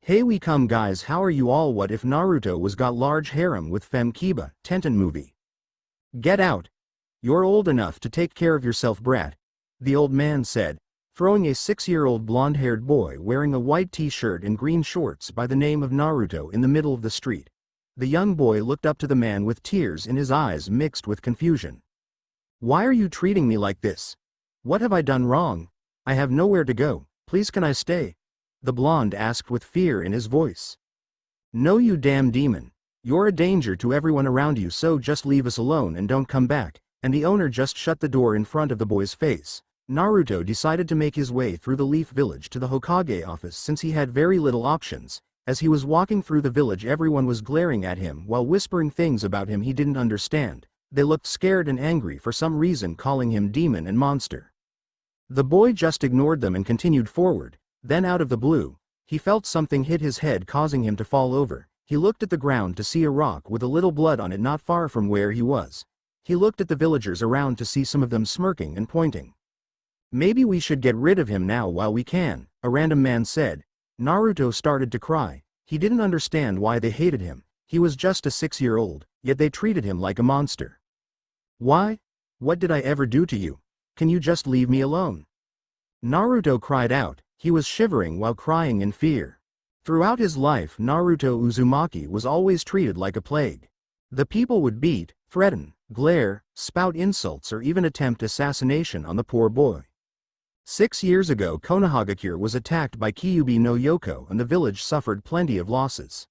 Hey we come guys, how are you all? What if Naruto was got large harem with femme kiba, Tenten movie? Get out. You're old enough to take care of yourself brat. The old man said, throwing a 6-year-old blonde-haired boy wearing a white t-shirt and green shorts by the name of Naruto in the middle of the street. The young boy looked up to the man with tears in his eyes mixed with confusion. Why are you treating me like this? What have I done wrong? I have nowhere to go, please can I stay? The blonde asked with fear in his voice. No you damn demon. You're a danger to everyone around you, so just leave us alone and don't come back, and the owner just shut the door in front of the boy's face. Naruto decided to make his way through the Leaf Village to the Hokage office since he had very little options. As he was walking through the village, everyone was glaring at him while whispering things about him he didn't understand. They looked scared and angry for some reason, calling him demon and monster. The boy just ignored them and continued forward. Then out of the blue, he felt something hit his head, causing him to fall over. He looked at the ground to see a rock with a little blood on it not far from where he was. He looked at the villagers around to see some of them smirking and pointing. Maybe we should get rid of him now while we can, a random man said. Naruto started to cry. He didn't understand why they hated him. He was just a 6-year-old, yet they treated him like a monster. Why? What did I ever do to you? Can you just leave me alone? Naruto cried out. He was shivering while crying in fear. Throughout his life, Naruto Uzumaki was always treated like a plague. The people would beat, threaten, glare, spout insults, or even attempt assassination on the poor boy. 6 years ago, Konohagakure was attacked by Kyuubi no Yoko and the village suffered plenty of losses.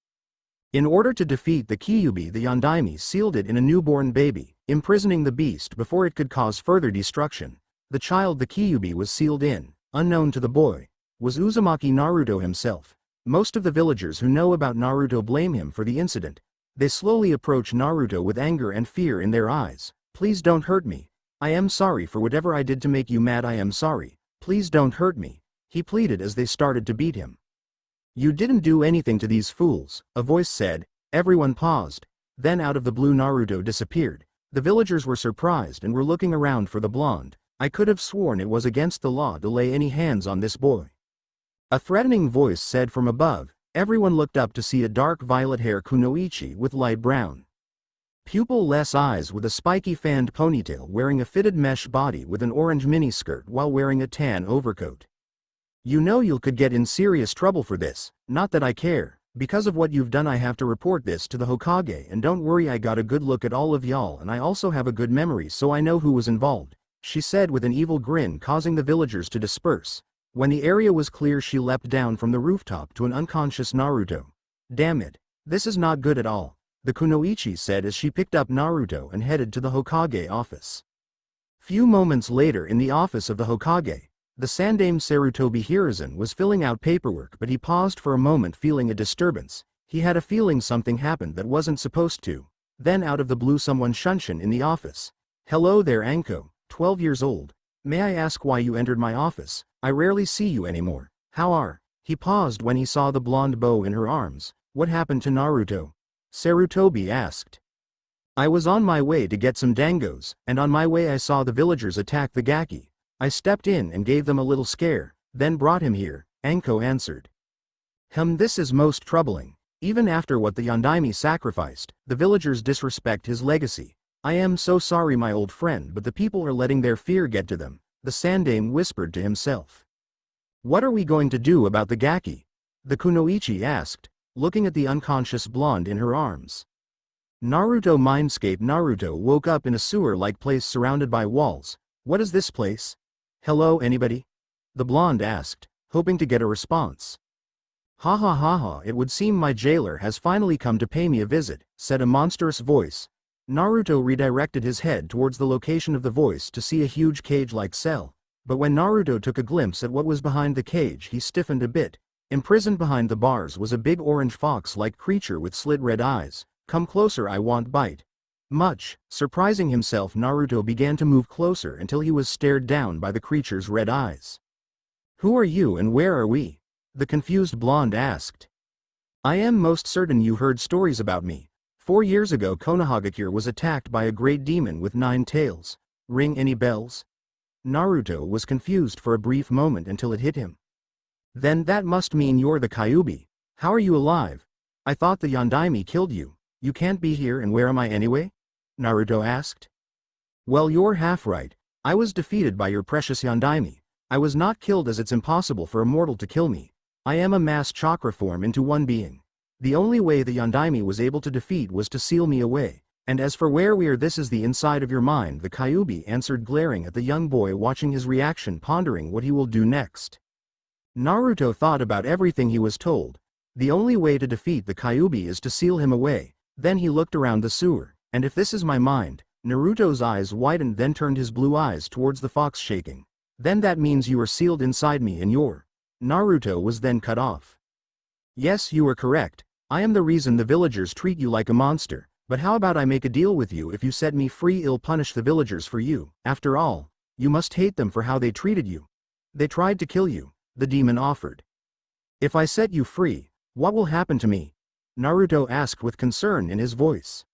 In order to defeat the Kyuubi, the Yondaime sealed it in a newborn baby, imprisoning the beast before it could cause further destruction. The child the Kyuubi was sealed in, unknown to the boy, was Uzumaki Naruto himself. Most of the villagers who know about Naruto blame him for the incident. They slowly approach Naruto with anger and fear in their eyes. Please don't hurt me. I am sorry for whatever I did to make you mad. I am sorry. Please don't hurt me, he pleaded as they started to beat him. You didn't do anything to these fools, a voice said. Everyone paused. Then out of the blue Naruto disappeared. The villagers were surprised and were looking around for the blonde. I could have sworn it was against the law to lay any hands on this boy. A threatening voice said from above. Everyone looked up to see a dark violet hair kunoichi with light brown pupil-less eyes with a spiky fanned ponytail, wearing a fitted mesh body with an orange miniskirt while wearing a tan overcoat. You know you could get in serious trouble for this. Not that I care. Because of what you've done I have to report this to the Hokage, and don't worry, I got a good look at all of y'all and I also have a good memory, so I know who was involved, she said with an evil grin, causing the villagers to disperse. When the area was clear, she leapt down from the rooftop to an unconscious Naruto. Damn it. This is not good at all, the kunoichi said as she picked up Naruto and headed to the Hokage office. Few moments later, in the office of the Hokage, the Sandaime Sarutobi Hiruzen was filling out paperwork, but he paused for a moment, feeling a disturbance. He had a feeling something happened that wasn't supposed to. Then out of the blue someone shunshin in the office. Hello there Anko, 12 years old. May I ask why you entered my office? I rarely see you anymore. How are? He paused when he saw the blonde bow in her arms. What happened to Naruto? Sarutobi asked. I was on my way to get some dangos, and on my way I saw the villagers attack the Gaki. I stepped in and gave them a little scare, then brought him here, Anko answered. This is most troubling. Even after what the Yondaime sacrificed, the villagers disrespect his legacy. I am so sorry my old friend, but the people are letting their fear get to them, the Sandaime whispered to himself. What are we going to do about the Gaki? The kunoichi asked, looking at the unconscious blonde in her arms. Naruto Mindscape. Naruto woke up in a sewer-like place surrounded by walls. What is this place? Hello anybody? The blonde asked, hoping to get a response. Ha ha ha ha, it would seem my jailer has finally come to pay me a visit, said a monstrous voice. Naruto redirected his head towards the location of the voice to see a huge cage-like cell, but when Naruto took a glimpse at what was behind the cage, he stiffened a bit. Imprisoned behind the bars was a big orange fox-like creature with slit red eyes. Come closer, I want bite. Much surprising himself, Naruto began to move closer until he was stared down by the creature's red eyes. Who are you and where are we? The confused blonde asked. I am most certain you heard stories about me. 4 years ago Konohagakure was attacked by a great demon with 9 tails. Ring any bells? Naruto was confused for a brief moment until it hit him. Then that must mean you're the Kyuubi. How are you alive? I thought the Yondaime killed you. You can't be here, and where am I anyway? Naruto asked. Well, you're half right. I was defeated by your precious Yondaime. I was not killed, as it's impossible for a mortal to kill me. I am a mass chakra form into one being. The only way the Yondaime was able to defeat was to seal me away. And as for where we are, this is the inside of your mind, the Kyuubi answered, glaring at the young boy, watching his reaction, pondering what he will do next. Naruto thought about everything he was told. The only way to defeat the Kyuubi is to seal him away. Then he looked around the sewer. And if this is my mind, Naruto's eyes widened, then turned his blue eyes towards the fox, shaking. Then that means you are sealed inside me, and your... Naruto was then cut off. Yes, you are correct. I am the reason the villagers treat you like a monster. But how about I make a deal with you? If you set me free, I'll punish the villagers for you. After all, you must hate them for how they treated you. They tried to kill you, the demon offered. If I set you free, what will happen to me? Naruto asked with concern in his voice.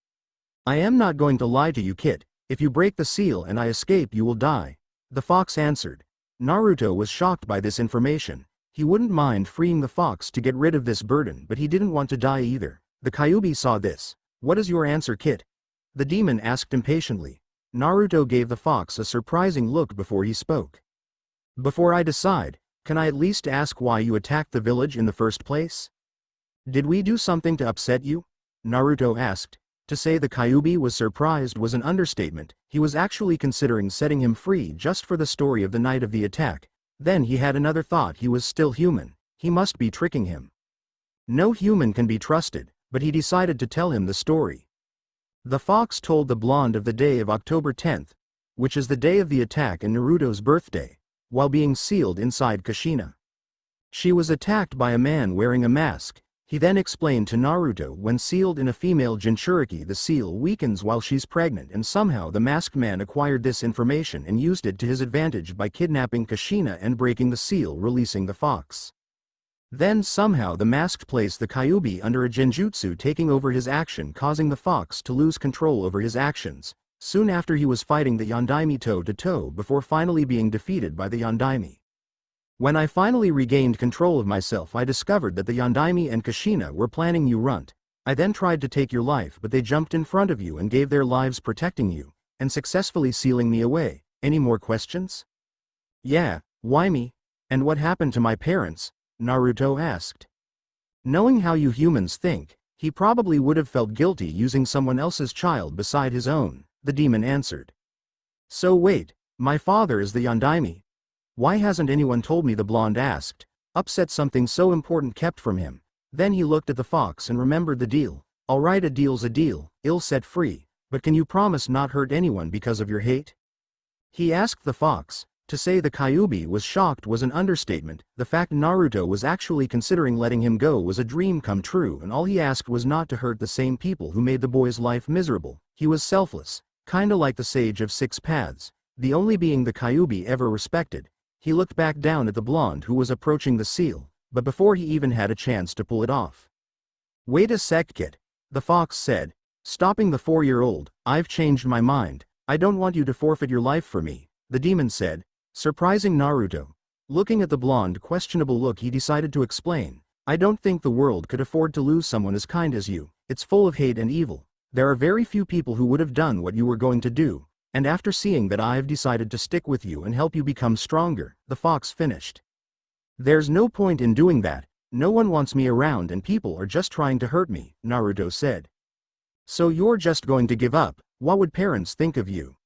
I am not going to lie to you, kid. If you break the seal and I escape, you will die. The fox answered. Naruto was shocked by this information. He wouldn't mind freeing the fox to get rid of this burden, but he didn't want to die either. The Kyuubi saw this. What is your answer, kid? The demon asked impatiently. Naruto gave the fox a surprising look before he spoke. Before I decide, can I at least ask why you attacked the village in the first place? Did we do something to upset you? Naruto asked. To say the Kyuubi was surprised was an understatement. He was actually considering setting him free just for the story of the night of the attack. Then he had another thought: he was still human. He must be tricking him. No human can be trusted, but he decided to tell him the story. The fox told the blonde of the day of October 10th, which is the day of the attack and Naruto's birthday, while being sealed inside Kushina. She was attacked by a man wearing a mask. He then explained to Naruto, when sealed in a female Jinchuriki, the seal weakens while she's pregnant, and somehow the masked man acquired this information and used it to his advantage by kidnapping Kushina and breaking the seal, releasing the fox. Then somehow the masked placed the Kyuubi under a genjutsu, taking over his action, causing the fox to lose control over his actions. Soon after, he was fighting the Yondaime toe-to-toe before finally being defeated by the Yondaime. When I finally regained control of myself, I discovered that the Yondaime and Kushina were planning you, runt. I then tried to take your life, but they jumped in front of you and gave their lives protecting you, and successfully sealing me away. Any more questions? Yeah, why me? And what happened to my parents? Naruto asked. Knowing how you humans think, he probably would have felt guilty using someone else's child beside his own, the demon answered. So wait, my father is the Yondaime? Why hasn't anyone told me? The blonde asked, upset something so important kept from him. Then he looked at the fox and remembered the deal. Alright, a deal's a deal, I'll set free, but can you promise not hurt anyone because of your hate? He asked the fox. To say the Kyuubi was shocked was an understatement. The fact Naruto was actually considering letting him go was a dream come true, and all he asked was not to hurt the same people who made the boy's life miserable. He was selfless, kinda like the Sage of Six Paths, the only being the Kyuubi ever respected. He looked back down at the blonde who was approaching the seal, but before he even had a chance to pull it off. Wait a sec, kid, the fox said, stopping the 4-year-old. I've changed my mind. I don't want you to forfeit your life for me, the demon said, surprising Naruto. Looking at the blonde questionable look, he decided to explain. I don't think the world could afford to lose someone as kind as you. It's full of hate and evil. There are very few people who would have done what you were going to do. And after seeing that, I've decided to stick with you and help you become stronger, the fox finished. There's no point in doing that. No one wants me around and people are just trying to hurt me, Naruto said. So you're just going to give up? What would parents think of you?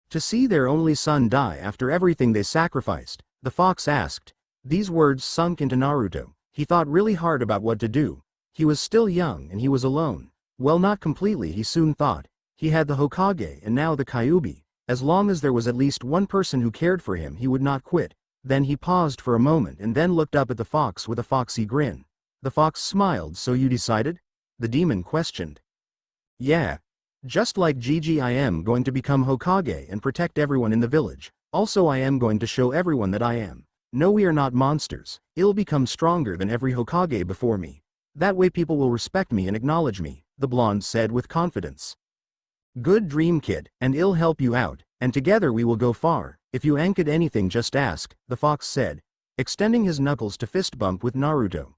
To see their only son die after everything they sacrificed, the fox asked. These words sunk into Naruto. He thought really hard about what to do. He was still young and he was alone. Well, not completely, he soon thought. He had the Hokage and now the Kyuubi. As long as there was at least one person who cared for him, he would not quit. Then he paused for a moment and then looked up at the fox with a foxy grin. The fox smiled. So you decided? The demon questioned. Yeah. Just like Gigi, I am going to become Hokage and protect everyone in the village. Also, I am going to show everyone that I am. No, we are not monsters. I'll become stronger than every Hokage before me. That way people will respect me and acknowledge me, the blonde said with confidence. Good dream, kid, and I'll help you out, and together we will go far. If you anchored anything, just ask, the fox said, extending his knuckles to fist bump with Naruto.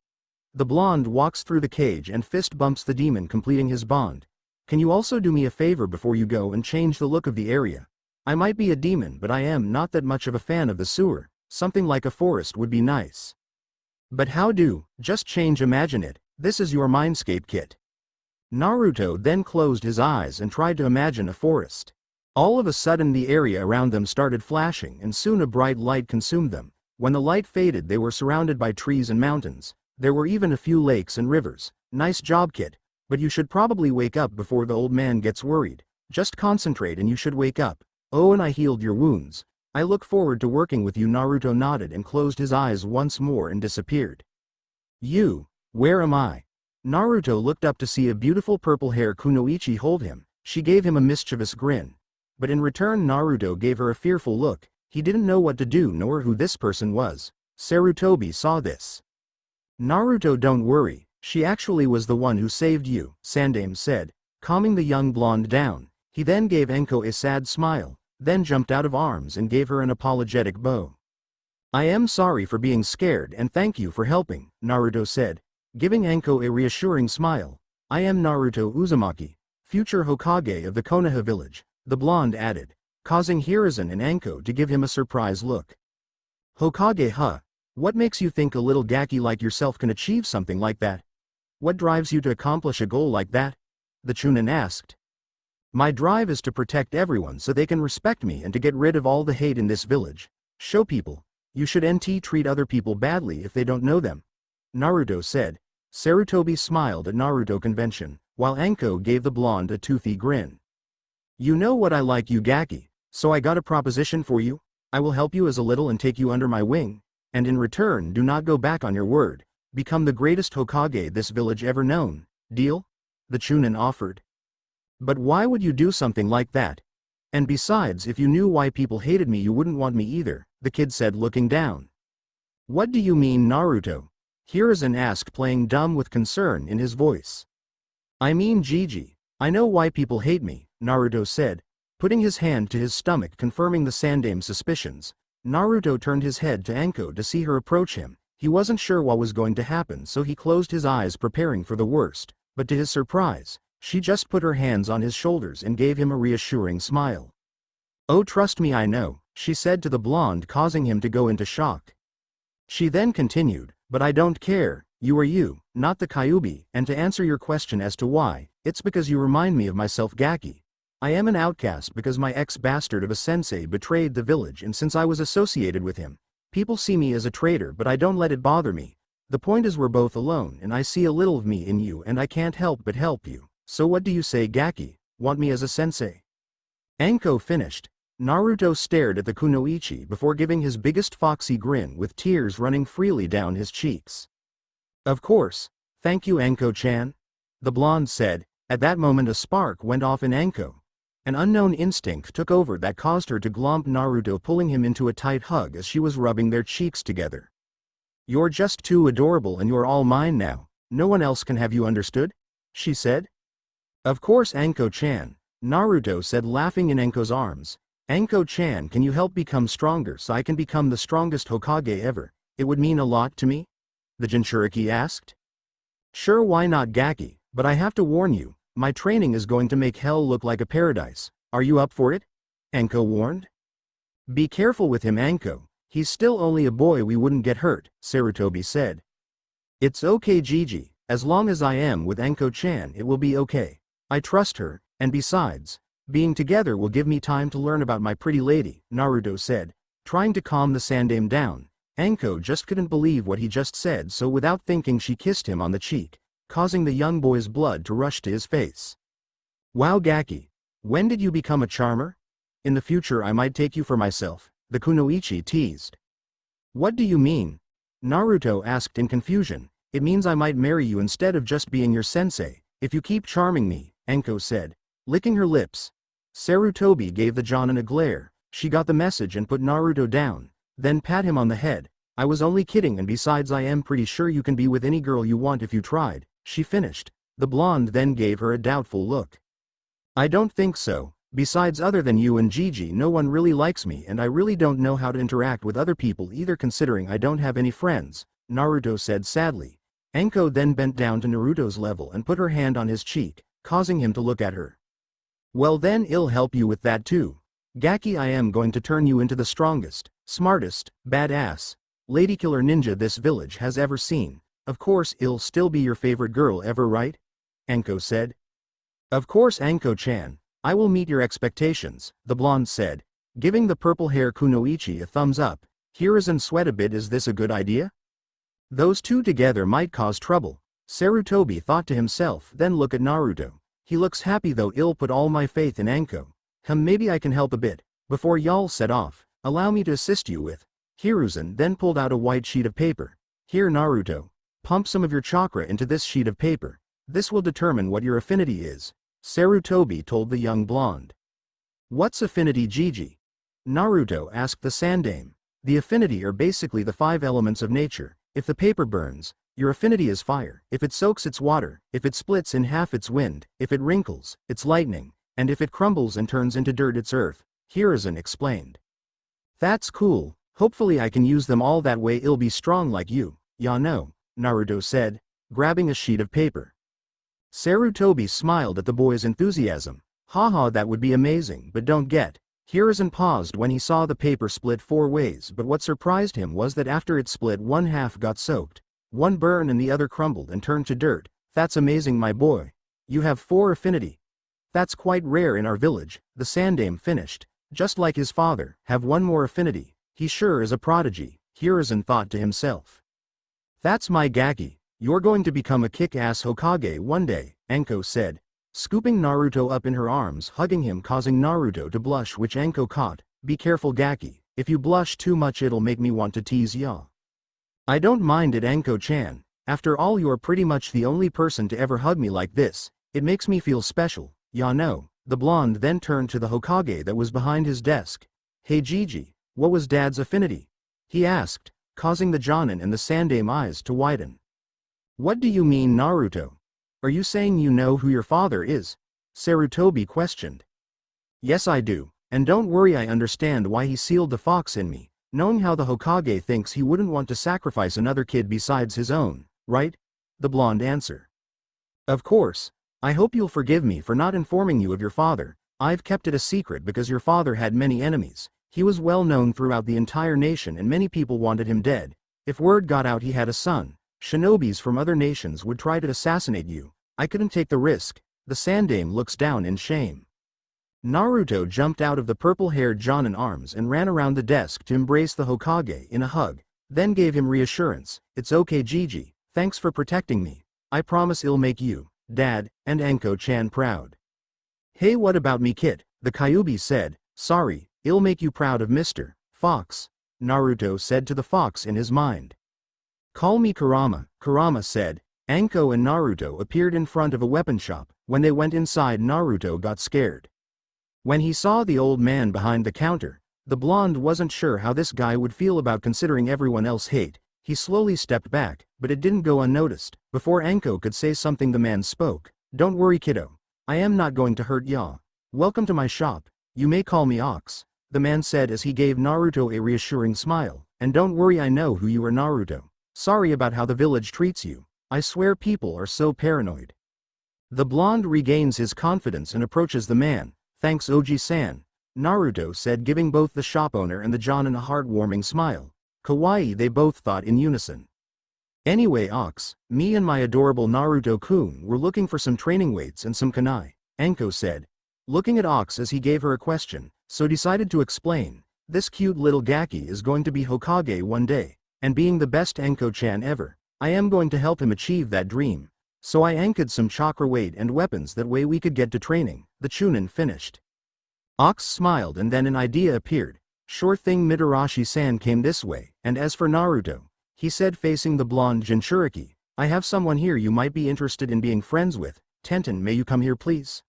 The blonde walks through the cage and fist bumps the demon, completing his bond. Can you also do me a favor before you go and change the look of the area? I might be a demon, but I am not that much of a fan of the sewer. Something like a forest would be nice. But how do? Just change, imagine it. This is your mindscape kit. Naruto then closed his eyes and tried to imagine a forest. All of a sudden the area around them started flashing and soon a bright light consumed them. When the light faded they were surrounded by trees and mountains. There were even a few lakes and rivers. Nice job, kid. But you should probably wake up before the old man gets worried. Just concentrate and you should wake up. Oh, and I healed your wounds. I look forward to working with you. Naruto nodded and closed his eyes once more and disappeared. You, where am I? Naruto looked up to see a beautiful purple-haired kunoichi hold him. She gave him a mischievous grin. But in return Naruto gave her a fearful look. He didn't know what to do nor who this person was. Sarutobi saw this. Naruto, don't worry, she actually was the one who saved you, Sandame said, calming the young blonde down. He then gave Anko a sad smile, then jumped out of arms and gave her an apologetic bow. I am sorry for being scared and thank you for helping, Naruto said, giving Anko a reassuring smile. I am Naruto Uzumaki, future Hokage of the Konoha village, the blonde added, causing Hiruzen and Anko to give him a surprised look. Hokage, huh? What makes you think a little gaki like yourself can achieve something like that? What drives you to accomplish a goal like that? The Chunin asked. My drive is to protect everyone so they can respect me and to get rid of all the hate in this village. Show people. You should treat other people badly if they don't know them. Naruto said. Sarutobi smiled at Naruto convention, while Anko gave the blonde a toothy grin. You know what I like, you gaki, so I got a proposition for you. I will help you as a little and take you under my wing. And in return do not go back on your word. Become the greatest Hokage this village ever known. Deal? The Chunin offered. But why would you do something like that? And besides, if you knew why people hated me you wouldn't want me either, the kid said, looking down. What do you mean, Naruto? Hiruzen asked, playing dumb with concern in his voice. I mean, Gigi, I know why people hate me, Naruto said, putting his hand to his stomach, confirming the Sandame's suspicions. Naruto turned his head to Anko to see her approach him. He wasn't sure what was going to happen, so he closed his eyes preparing for the worst, but to his surprise, she just put her hands on his shoulders and gave him a reassuring smile. Oh, trust me, I know, she said to the blonde, causing him to go into shock. She then continued, but I don't care, you are you, not the Kyuubi, and to answer your question as to why, it's because you remind me of myself, Gaki. I am an outcast because my ex-bastard of a sensei betrayed the village, and since I was associated with him, people see me as a traitor, but I don't let it bother me. The point is we're both alone and I see a little of me in you and I can't help but help you. So what do you say, Gaki? Want me as a sensei? Anko finished. Naruto stared at the kunoichi before giving his biggest foxy grin with tears running freely down his cheeks. Of course. Thank you, Anko-chan. The blonde said. At that moment a spark went off in Anko. An unknown instinct took over that caused her to glomp Naruto, pulling him into a tight hug as she was rubbing their cheeks together. You're just too adorable and you're all mine now. No one else can have you, understood? She said. Of course, Anko-chan, Naruto said, laughing in Anko's arms. Anko-chan, can you help become stronger so I can become the strongest Hokage ever? It would mean a lot to me? The Jinchuriki asked. Sure, why not, Gaki, but I have to warn you. My training is going to make hell look like a paradise. Are you up for it? Anko warned. Be careful with him, Anko. He's still only a boy, we wouldn't get hurt, Sarutobi said. It's okay, Gigi. As long as I am with Anko-chan it will be okay. I trust her, and besides, being together will give me time to learn about my pretty lady, Naruto said, trying to calm the Sandame down. Anko just couldn't believe what he just said, so without thinking she kissed him on the cheek, causing the young boy's blood to rush to his face. Wow, Gaki, when did you become a charmer? In the future I might take you for myself, the kunoichi teased. What do you mean? Naruto asked in confusion. It means I might marry you instead of just being your sensei, if you keep charming me, Anko said, licking her lips. Sarutobi gave the Jonin a glare. She got the message and put Naruto down, then pat him on the head. I was only kidding, and besides I am pretty sure you can be with any girl you want if you tried, she finished. The blonde then gave her a doubtful look. I don't think so. Besides, other than you and Gigi no one really likes me and I really don't know how to interact with other people either, considering I don't have any friends, Naruto said sadly. Anko then bent down to Naruto's level and put her hand on his cheek, causing him to look at her. Well then I'll help you with that too. Gaki, I am going to turn you into the strongest, smartest, badass lady killer ninja this village has ever seen. Of course I'll still be your favorite girl ever, right? Anko said. Of course Anko-chan, I will meet your expectations, the blonde said, giving the purple hair Kunoichi a thumbs up. Hiruzen sweat a bit. Is this a good idea? Those two together might cause trouble, Sarutobi thought to himself. Then look at Naruto. He looks happy though. I'll put all my faith in Anko. Maybe I can help a bit. Before y'all set off, allow me to assist you with. Hiruzen then pulled out a white sheet of paper. Here Naruto, pump some of your chakra into this sheet of paper. This will determine what your affinity is, Sarutobi told the young blonde. What's affinity, Gigi? Naruto asked the sandame. The affinity are basically the 5 elements of nature. If the paper burns, your affinity is fire. If it soaks, it's water. If it splits in half, it's wind. If it wrinkles, it's lightning. And if it crumbles and turns into dirt, it's earth, Hiruzen explained. That's cool. Hopefully I can use them all, that way I'll be strong like you. Ya know, Naruto said, grabbing a sheet of paper. Sarutobi smiled at the boy's enthusiasm. Haha, that would be amazing, but don't get. Hiruzen paused when he saw the paper split 4 ways, but what surprised him was that after it split, one half got soaked, one burned and the other crumbled and turned to dirt. That's amazing, my boy. You have 4 affinity. That's quite rare in our village, the sandame finished. Just like his father, have 1 more affinity. He sure is a prodigy, Hiruzen thought to himself. That's my Gaki. You're going to become a kick-ass Hokage one day, Anko said, scooping Naruto up in her arms, hugging him, causing Naruto to blush, which Anko caught. Be careful, Gaki. If you blush too much, it'll make me want to tease ya. I don't mind it, Anko-chan. After all, you're pretty much the only person to ever hug me like this. It makes me feel special, ya know. The blonde then turned to the Hokage that was behind his desk. Hey Gigi, what was Dad's affinity? He asked, causing the Jonin and the sandame eyes to widen. What do you mean, Naruto? Are you saying you know who your father is? Sarutobi questioned. Yes, I do, and don't worry, I understand why he sealed the fox in me, knowing how the Hokage thinks he wouldn't want to sacrifice another kid besides his own, right? The blonde answered. Of course. I hope you'll forgive me for not informing you of your father. I've kept it a secret because your father had many enemies. He was well known throughout the entire nation and many people wanted him dead. If word got out he had a son, shinobis from other nations would try to assassinate you. I couldn't take the risk. The sandame looks down in shame. Naruto jumped out of the purple-haired Jonin arms and ran around the desk to embrace the Hokage in a hug, then gave him reassurance. It's okay, Gigi. Thanks for protecting me. I promise I'll make you, Dad, and Anko-chan proud. Hey, what about me, Kit? The Kyuubi said. Sorry, I'll make you proud of Mr. Fox, Naruto said to the fox in his mind. Call me Kurama, Kurama said. Anko and Naruto appeared in front of a weapon shop. When they went inside, Naruto got scared. When he saw the old man behind the counter, the blonde wasn't sure how this guy would feel about considering everyone else hate. He slowly stepped back, but it didn't go unnoticed. Before Anko could say something, the man spoke. Don't worry, kiddo. I am not going to hurt ya. Welcome to my shop. You may call me Ox, the man said as he gave Naruto a reassuring smile. And don't worry, I know who you are, Naruto. Sorry about how the village treats you. I swear people are so paranoid. The blonde regains his confidence and approaches the man. Thanks, Oji-san, Naruto said, giving both the shop owner and the Jonin a heartwarming smile. Kawaii, they both thought in unison. Anyway, Ox, me and my adorable Naruto-kun were looking for some training weights and some kunai, Anko said, looking at Ox as he gave her a question, so decided to explain. This cute little Gaki is going to be Hokage one day, and being the best Anko-chan ever, I am going to help him achieve that dream. So I anchored some chakra weight and weapons, that way we could get to training, the Chunin finished. Ox smiled and then an idea appeared. Sure thing, Mitarashi-san came this way, and as for Naruto, he said facing the blonde Jinchuriki, I have someone here you might be interested in being friends with. Tenten, may you come here please?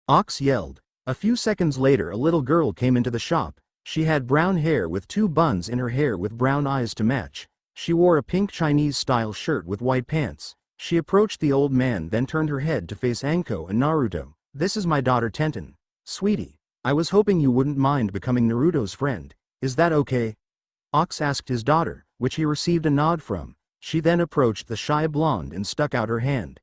Ox yelled. A few seconds later a little girl came into the shop. She had brown hair with 2 buns in her hair with brown eyes to match. She wore a pink Chinese-style shirt with white pants. She approached the old man, then turned her head to face Anko and Naruto. This is my daughter Tenten. Sweetie, I was hoping you wouldn't mind becoming Naruto's friend. Is that okay? Ox asked his daughter, which he received a nod from. She then approached the shy blonde and stuck out her hand.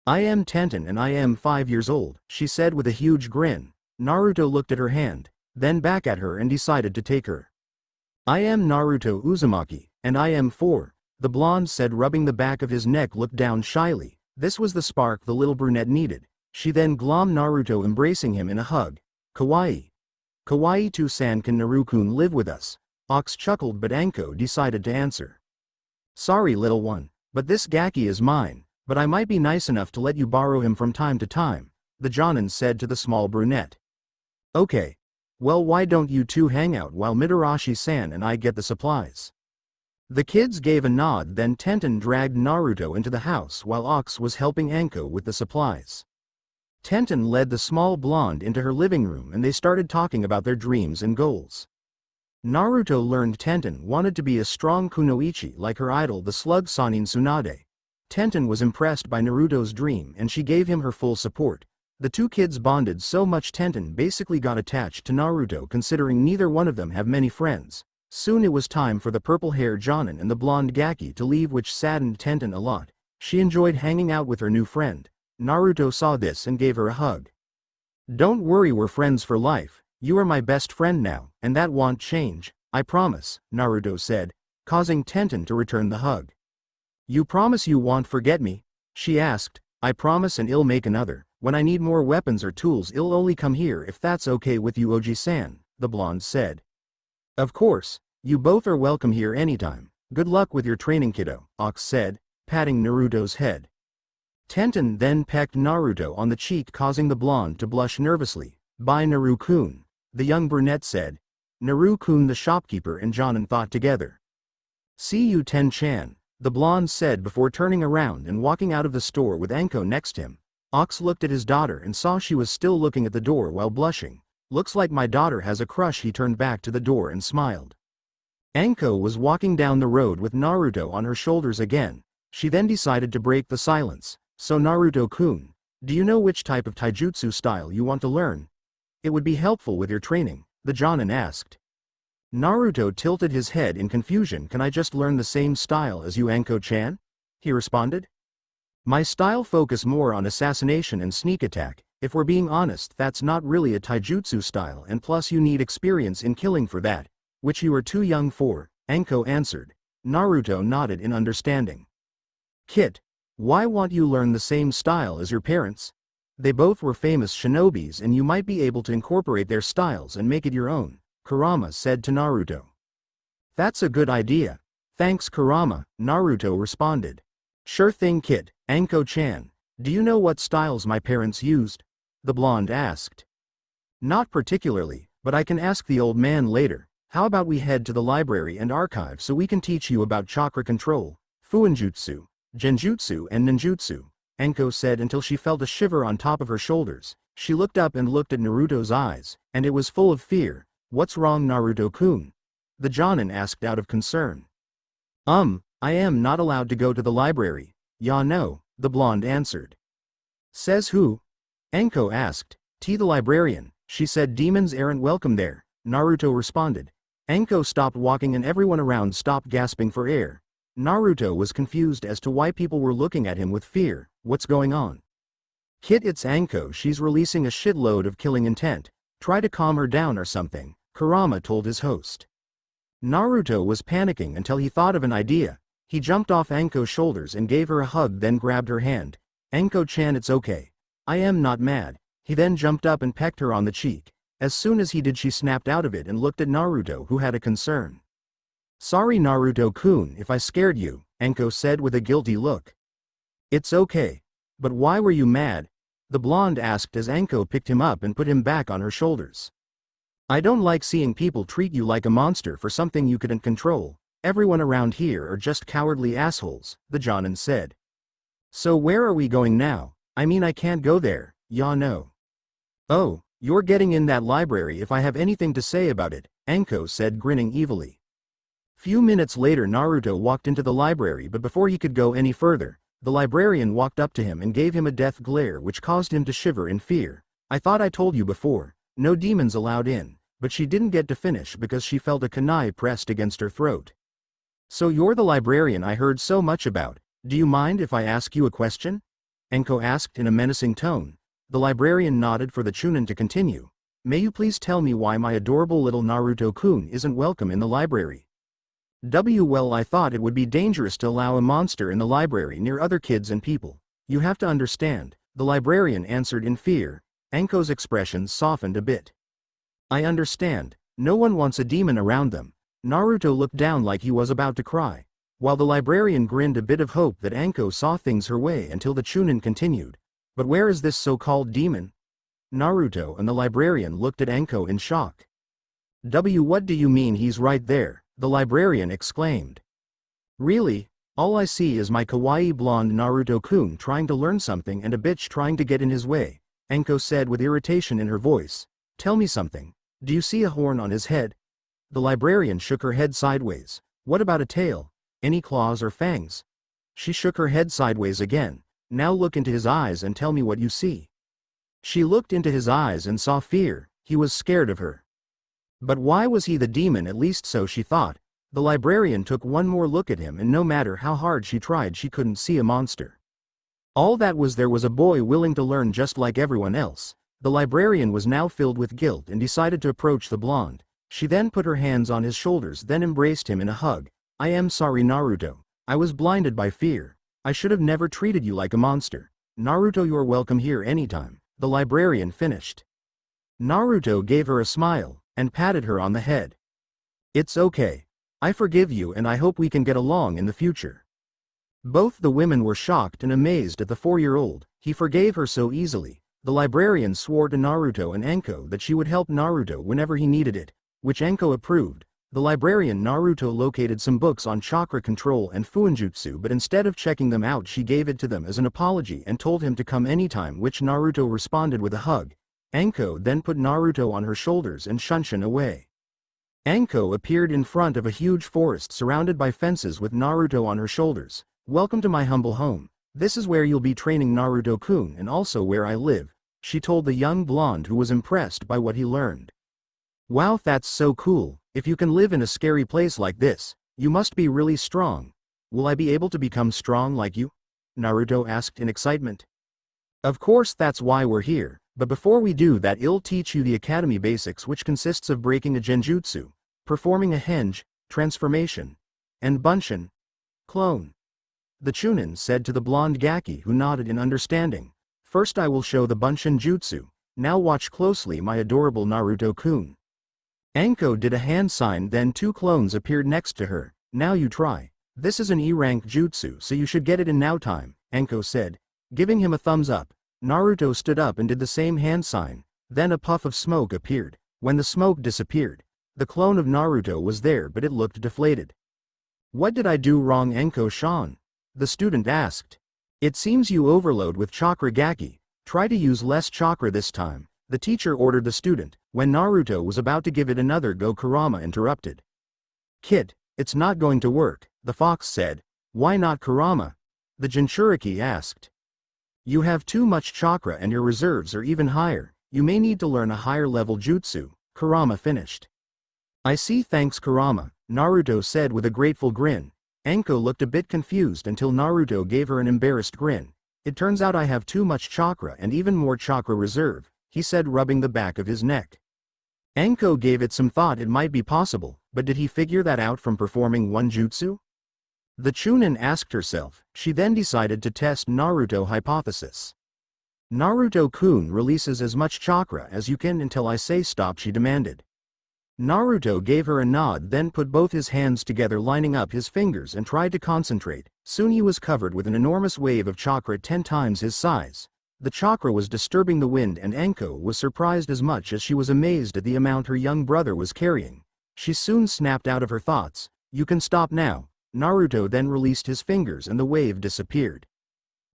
"I am Tenten and I am 5 years old," she said with a huge grin. Naruto looked at her hand, then back at her and decided to take her. "I am Naruto Uzumaki, and I am 4, the blonde said, rubbing the back of his neck. Looked down shyly. This was the spark the little brunette needed. She then glommed Naruto, embracing him in a hug. "Kawaii. Kawaii too-san, can Naru-kun live with us?" Ox chuckled, but Anko decided to answer. "Sorry little one, but this Gaki is mine, but I might be nice enough to let you borrow him from time to time," the Jonin said to the small brunette. "Okay. Well, why don't you two hang out while Mitarashi-san and I get the supplies?" The kids gave a nod. Then Tenten dragged Naruto into the house while Ox was helping Anko with the supplies. Tenten led the small blonde into her living room and they started talking about their dreams and goals. Naruto learned Tenten wanted to be a strong kunoichi like her idol, the slug Sanin Tsunade. Tenten was impressed by Naruto's dream and she gave him her full support. The two kids bonded so much Tenten basically got attached to Naruto, considering neither one of them have many friends. Soon it was time for the purple-haired Jonin and the blonde Gaki to leave, which saddened Tenten a lot. She enjoyed hanging out with her new friend. Naruto saw this and gave her a hug. "Don't worry, we're friends for life. You are my best friend now, and that won't change, I promise," Naruto said, causing Tenten to return the hug. "You promise you won't forget me?" she asked. "I promise, and I'll make another. When I need more weapons or tools, I'll only come here if that's okay with you, Oji-san," the blonde said. "Of course, you both are welcome here anytime. Good luck with your training, kiddo," Ox said, patting Naruto's head. Tenten then pecked Naruto on the cheek, causing the blonde to blush nervously. "Bye, Naru-kun," the young brunette said. Naru-kun, the shopkeeper, and Jonin thought together. "See you, Ten-chan," the blonde said before turning around and walking out of the store with Anko next to him. Ox looked at his daughter and saw she was still looking at the door while blushing. "Looks like my daughter has a crush." He turned back to the door and smiled. Anko was walking down the road with Naruto on her shoulders again. She then decided to break the silence. "So Naruto-kun, do you know which type of taijutsu style you want to learn? It would be helpful with your training," the Jonin asked. Naruto tilted his head in confusion. "Can I just learn the same style as you, Anko-chan?" he responded. "My style focus more on assassination and sneak attack. If we're being honest, that's not really a taijutsu style, and plus you need experience in killing for that, which you are too young for," Anko answered. Naruto nodded in understanding. "Kit, why won't you learn the same style as your parents? They both were famous shinobis and you might be able to incorporate their styles and make it your own," Kurama said to Naruto. "That's a good idea. Thanks, Kurama," Naruto responded. "Sure thing, Kit. Anko-chan, do you know what styles my parents used?" the blonde asked. "Not particularly, but I can ask the old man later. How about we head to the library and archive so we can teach you about chakra control, fuinjutsu, genjutsu and ninjutsu," Anko said until she felt a shiver on top of her shoulders. She looked up and looked at Naruto's eyes, and it was full of fear. "What's wrong, Naruto-kun?" the Jonin asked out of concern. I am not allowed to go to the library." "Ya no," the blonde answered. "Says who?" Anko asked. "The librarian. She said demons aren't welcome there," Naruto responded. Anko stopped walking and everyone around stopped gasping for air. Naruto was confused as to why people were looking at him with fear. "What's going on?" "Kit, it's Anko. She's releasing a shitload of killing intent. Try to calm her down or something," Kurama told his host. Naruto was panicking until he thought of an idea. He jumped off Anko's shoulders and gave her a hug, then grabbed her hand. "Anko-chan, it's okay. I am not mad." He then jumped up and pecked her on the cheek. As soon as he did, she snapped out of it and looked at Naruto, who had a concern. "Sorry, Naruto-kun, if I scared you," Anko said with a guilty look. "It's okay. But why were you mad?" the blonde asked as Anko picked him up and put him back on her shoulders. "I don't like seeing people treat you like a monster for something you couldn't control. Everyone around here are just cowardly assholes," the Jonin said. "So where are we going now? I mean, I can't go there, ya no." "Oh, you're getting in that library if I have anything to say about it," Anko said, grinning evilly. Few minutes later, Naruto walked into the library, but before he could go any further, the librarian walked up to him and gave him a death glare which caused him to shiver in fear. "I thought I told you before, no demons allowed in," but she didn't get to finish because she felt a kunai pressed against her throat. So you're the librarian I heard so much about. Do you mind if I ask you a question? Anko asked in a menacing tone. The librarian nodded for the Chunin to continue. May you please tell me why my adorable little Naruto-kun isn't welcome in the library? Well, I thought it would be dangerous to allow a monster in the library near other kids and people. You have to understand, the librarian answered in fear. Anko's expression softened a bit. I understand. No one wants a demon around them. Naruto looked down like he was about to cry, while the librarian grinned a bit of hope that Anko saw things her way until the Chunin continued. But where is this so-called demon? Naruto and the librarian looked at Anko in shock. What do you mean he's right there? The librarian exclaimed. Really? All I see is my kawaii blonde Naruto-kun trying to learn something and a bitch trying to get in his way, Anko said with irritation in her voice. Tell me something. Do you see a horn on his head? The librarian shook her head sideways. What about a tail? Any claws or fangs? She shook her head sideways again. Now look into his eyes and tell me what you see. She looked into his eyes and saw fear. He was scared of her. But why was he the demon? At least so she thought. The librarian took one more look at him and no matter how hard she tried she couldn't see a monster. All that was there was a boy willing to learn just like everyone else. The librarian was now filled with guilt and decided to approach the blonde. She then put her hands on his shoulders then embraced him in a hug. I am sorry Naruto. I was blinded by fear. I should have never treated you like a monster. Naruto, you're welcome here anytime. The librarian finished. Naruto gave her a smile and patted her on the head. It's okay. I forgive you and I hope we can get along in the future. Both the women were shocked and amazed at the 4-year-old. He forgave her so easily. The librarian swore to Naruto and Anko that she would help Naruto whenever he needed it, which Anko approved. The librarian Naruto located some books on chakra control and fuinjutsu, but instead of checking them out she gave it to them as an apology and told him to come anytime, which Naruto responded with a hug. Anko then put Naruto on her shoulders and shunshin away. Anko appeared in front of a huge forest surrounded by fences with Naruto on her shoulders. Welcome to my humble home. This is where you'll be training Naruto-kun and also where I live, she told the young blonde who was impressed by what he learned. Wow, that's so cool. If you can live in a scary place like this, you must be really strong. Will I be able to become strong like you? Naruto asked in excitement. Of course, that's why we're here. But before we do that, I'll teach you the academy basics, which consists of breaking a genjutsu, performing a henge, transformation, and bunshin, clone. The Chunin said to the blonde Gaki, who nodded in understanding. First I will show the bunshin jutsu. Now watch closely, my adorable Naruto-kun. Anko did a hand sign, then 2 clones appeared next to her. Now you try. This is an E-rank jutsu, so you should get it in now time, Anko said, giving him a thumbs up. Naruto stood up and did the same hand sign. Then a puff of smoke appeared. When the smoke disappeared, the clone of Naruto was there, but it looked deflated. What did I do wrong, Anko-shan? The student asked. It seems you overload with chakra, Gaki. Try to use less chakra this time, the teacher ordered the student. When Naruto was about to give it another go, Kurama interrupted. Kid, it's not going to work, the fox said. Why not, Kurama? The Jinchuriki asked. You have too much chakra and your reserves are even higher. You may need to learn a higher level jutsu, Kurama finished. I see, thanks Kurama, Naruto said with a grateful grin. Anko looked a bit confused until Naruto gave her an embarrassed grin. It turns out I have too much chakra and even more chakra reserve, he said, rubbing the back of his neck. Anko gave it some thought. It might be possible, but did he figure that out from performing one jutsu? The Chunin asked herself. She then decided to test Naruto hypothesis. Naruto-kun releases as much chakra as you can until I say stop, she demanded. Naruto gave her a nod, then put both his hands together, lining up his fingers, and tried to concentrate. Soon he was covered with an enormous wave of chakra 10 times his size. The chakra was disturbing the wind, and Anko was surprised as much as she was amazed at the amount her young brother was carrying. She soon snapped out of her thoughts. You can stop now. Naruto then released his fingers and the wave disappeared.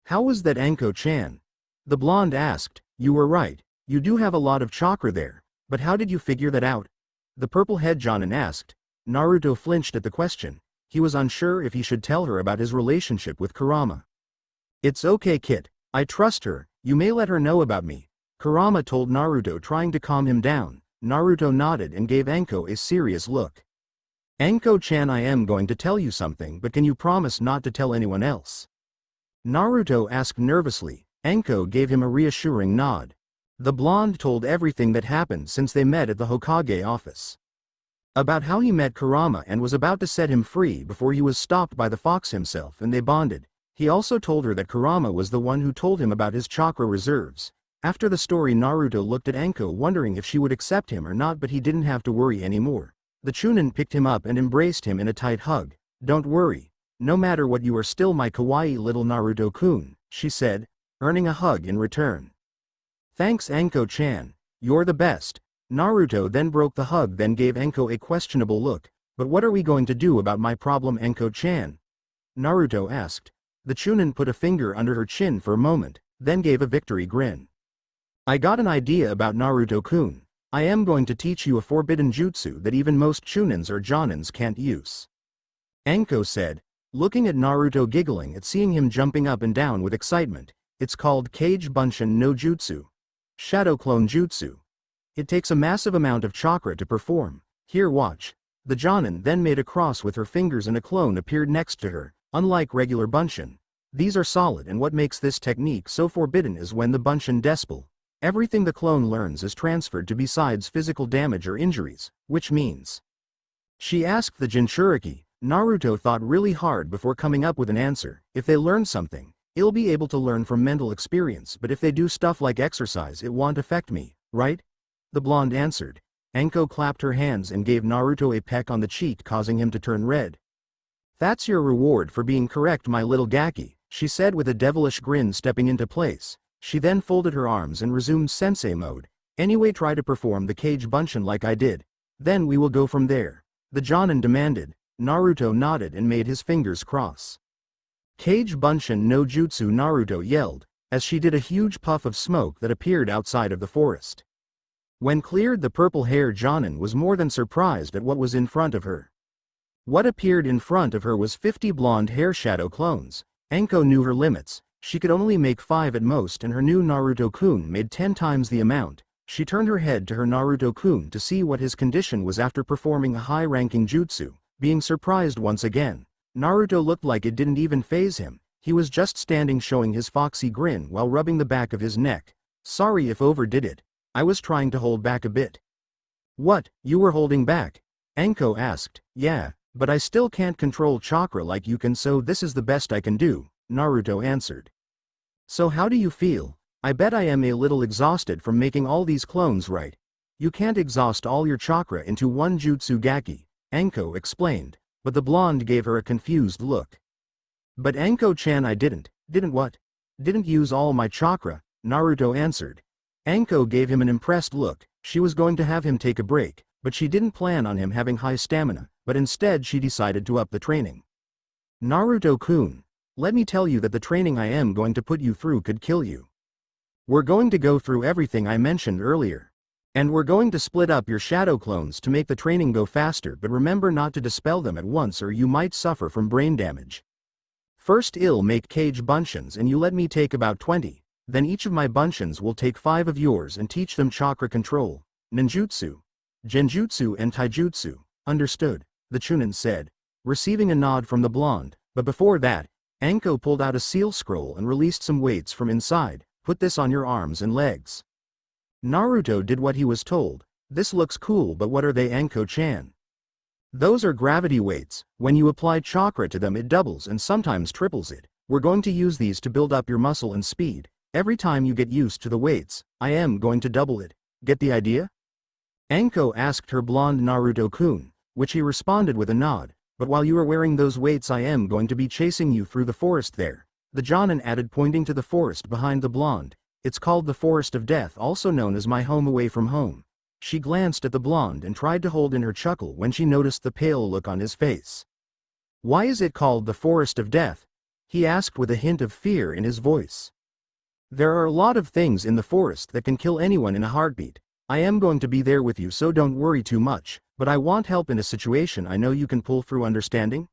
How was that, Anko-chan? The blonde asked. You were right. You do have a lot of chakra there. But how did you figure that out? The purple-head Jonin asked. Naruto flinched at the question. He was unsure if he should tell her about his relationship with Kurama. It's okay, kid. I trust her. You may let her know about me, Kurama told Naruto, trying to calm him down. Naruto nodded and gave Anko a serious look. Anko-chan, I am going to tell you something, but can you promise not to tell anyone else? Naruto asked nervously. Anko gave him a reassuring nod. The blonde told everything that happened since they met at the Hokage office. About how he met Kurama and was about to set him free before he was stopped by the fox himself and they bonded. He also told her that Kurama was the one who told him about his chakra reserves. After the story, Naruto looked at Anko wondering if she would accept him or not, but he didn't have to worry anymore. The Chunin picked him up and embraced him in a tight hug. Don't worry. No matter what, you are still my kawaii little Naruto-kun, she said, earning a hug in return. Thanks Anko-chan. You're the best. Naruto then broke the hug, then gave Anko a questionable look. But what are we going to do about my problem, Anko-chan? Naruto asked. The Chunin put a finger under her chin for a moment, then gave a victory grin. I got an idea about Naruto-kun. I am going to teach you a forbidden jutsu that even most Chunins or Jonins can't use. Anko said, looking at Naruto, giggling at seeing him jumping up and down with excitement. It's called Kage Bunshin no Jutsu. Shadow Clone Jutsu. It takes a massive amount of chakra to perform. Here, watch. The Jonin then made a cross with her fingers and a clone appeared next to her. Unlike regular Bunshin, these are solid, and what makes this technique so forbidden is when the Bunshin Despel, everything the clone learns is transferred to besides physical damage or injuries, which means. She asked the Jinchuriki. Naruto thought really hard before coming up with an answer. If they learn something, it'll be able to learn from mental experience, but if they do stuff like exercise, it won't affect me, right? The blonde answered. Anko clapped her hands and gave Naruto a peck on the cheek, causing him to turn red. That's your reward for being correct, my little Gaki, she said with a devilish grin, stepping into place. She then folded her arms and resumed sensei mode. Anyway, try to perform the Kage Bunshin like I did. Then we will go from there. The Jonin demanded. Naruto nodded and made his fingers cross. Kage Bunshin no Jutsu, Naruto yelled, as she did a huge puff of smoke that appeared outside of the forest. When cleared, the purple-haired Jonin was more than surprised at what was in front of her. What appeared in front of her was 50 blonde hair shadow clones. Anko knew her limits. She could only make 5 at most, and her new Naruto-kun made 10 times the amount. She turned her head to her Naruto-kun to see what his condition was after performing a high-ranking jutsu, being surprised once again. Naruto looked like it didn't even faze him. He was just standing showing his foxy grin while rubbing the back of his neck. Sorry if overdid it. I was trying to hold back a bit. What, you were holding back? Anko asked. Yeah, but I still can't control chakra like you can, so this is the best I can do, Naruto answered. So how do you feel? I bet I am a little exhausted from making all these clones, right? You can't exhaust all your chakra into one jutsu Gaki, Anko explained, but the blonde gave her a confused look. But Anko-chan, I didn't what? Didn't use all my chakra, Naruto answered. Anko gave him an impressed look. She was going to have him take a break, but she didn't plan on him having high stamina, but instead she decided to up the training. Naruto-kun, let me tell you that the training I am going to put you through could kill you. We're going to go through everything I mentioned earlier. And we're going to split up your shadow clones to make the training go faster, but remember not to dispel them at once or you might suffer from brain damage. First I'll make Kage Bunshins and you let me take about 20. Then each of my Bunshins will take 5 of yours and teach them chakra control, ninjutsu, genjutsu and taijutsu. Understood, the Chunin said, receiving a nod from the blonde. But before that, Anko pulled out a seal scroll and released some weights from inside. Put this on your arms and legs. Naruto did what he was told. This looks cool, but what are they, Anko-chan? Those are gravity weights. When you apply chakra to them, it doubles and sometimes triples it. We're going to use these to build up your muscle and speed. Every time you get used to the weights, I am going to double it. Get the idea? Anko asked her blonde Naruto-kun, which he responded with a nod. But while you are wearing those weights, I am going to be chasing you through the forest there. The Jonin added, pointing to the forest behind the blonde. It's called the Forest of Death, also known as my home away from home. She glanced at the blonde and tried to hold in her chuckle when she noticed the pale look on his face. Why is it called the Forest of Death? He asked with a hint of fear in his voice. There are a lot of things in the forest that can kill anyone in a heartbeat. I am going to be there with you, so don't worry too much, but I want help in a situation I know you can pull through, understanding?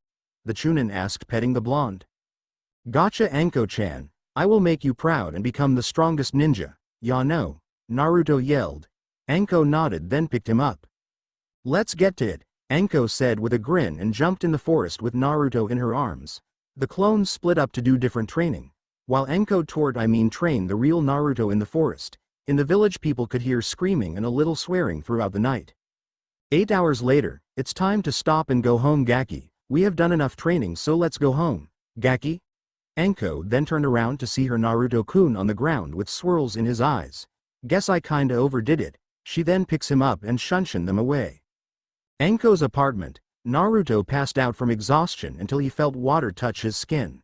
The Chunin asked, petting the blonde. Gotcha, Anko-chan. I will make you proud and become the strongest ninja. Ya no, Naruto yelled. Anko nodded, then picked him up. Let's get to it. Anko said with a grin and jumped in the forest with Naruto in her arms. The clones split up to do different training. While Anko trained the real Naruto in the forest, in the village people could hear screaming and a little swearing throughout the night. 8 hours later, it's time to stop and go home Gaki. We have done enough training, so let's go home. Gaki? Anko then turned around to see her Naruto-kun on the ground with swirls in his eyes. Guess I kinda overdid it. She then picks him up and shunshin them away. Anko's apartment. Naruto passed out from exhaustion until he felt water touch his skin.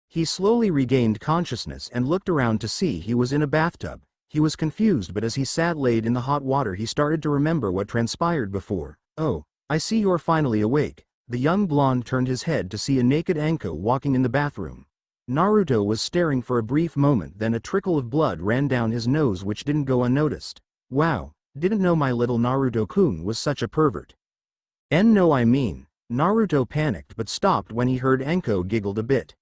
He slowly regained consciousness and looked around to see he was in a bathtub. He was confused, but as he sat laid in the hot water he started to remember what transpired before. Oh, I see you're finally awake. The young blonde turned his head to see a naked Anko walking in the bathroom. Naruto was staring for a brief moment, then a trickle of blood ran down his nose which didn't go unnoticed. Wow, didn't know my little Naruto-kun was such a pervert. No I mean. Naruto panicked but stopped when he heard Anko giggled a bit.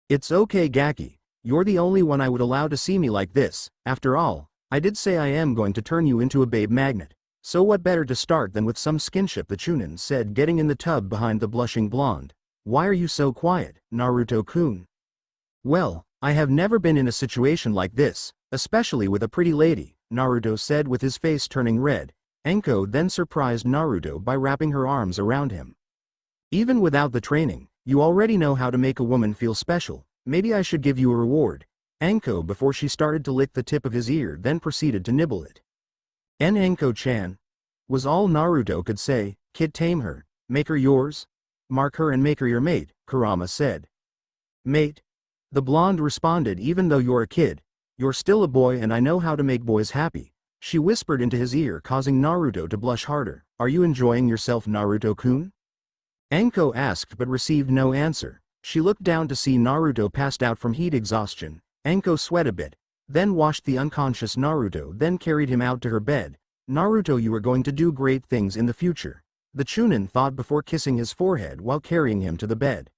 It's okay Gaki, you're the only one I would allow to see me like this. After all, I did say I am going to turn you into a babe magnet. So what better to start than with some skinship, the Chunin said, getting in the tub behind the blushing blonde. Why are you so quiet, Naruto-kun? Well, I have never been in a situation like this, especially with a pretty lady, Naruto said with his face turning red. Anko then surprised Naruto by wrapping her arms around him. Even without the training, you already know how to make a woman feel special. Maybe I should give you a reward. Anko, before she started to lick the tip of his ear, then proceeded to nibble it. Anko-chan, was all Naruto could say. Kid, tame her, make her yours, mark her and make her your mate, Kurama said. Mate? The blonde responded, even though you're a kid, you're still a boy and I know how to make boys happy. She whispered into his ear, causing Naruto to blush harder. Are you enjoying yourself, Naruto-kun? Anko asked but received no answer. She looked down to see Naruto passed out from heat exhaustion. Anko sweat a bit, then washed the unconscious Naruto, then carried him out to her bed. Naruto, you are going to do great things in the future, the Chunin thought before kissing his forehead while carrying him to the bed.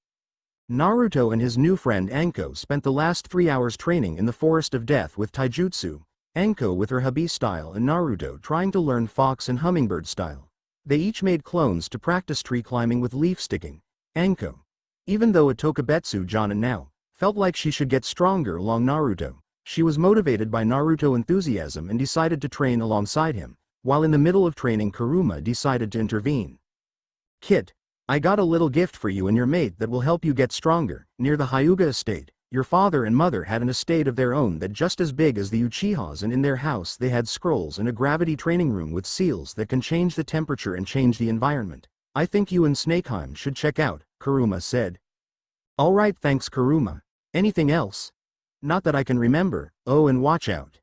Naruto and his new friend Anko spent the last 3 hours training in the Forest of Death with taijutsu, Anko with her hubby style and Naruto trying to learn fox and hummingbird style. They each made clones to practice tree climbing with leaf sticking. Anko, even though a Tokubetsu Jonin now, felt like she should get stronger along Naruto. She was motivated by Naruto enthusiasm and decided to train alongside him. While in the middle of training, Kurama decided to intervene. Kit, I got a little gift for you and your mate that will help you get stronger. Near the Hyuga estate, your father and mother had an estate of their own that just as big as the Uchihas, and in their house they had scrolls and a gravity training room with seals that can change the temperature and change the environment. I think you and Snakeheim should check out, Kurama said. Alright, thanks Kurama. Anything else? Not that I can remember. Oh, and watch out.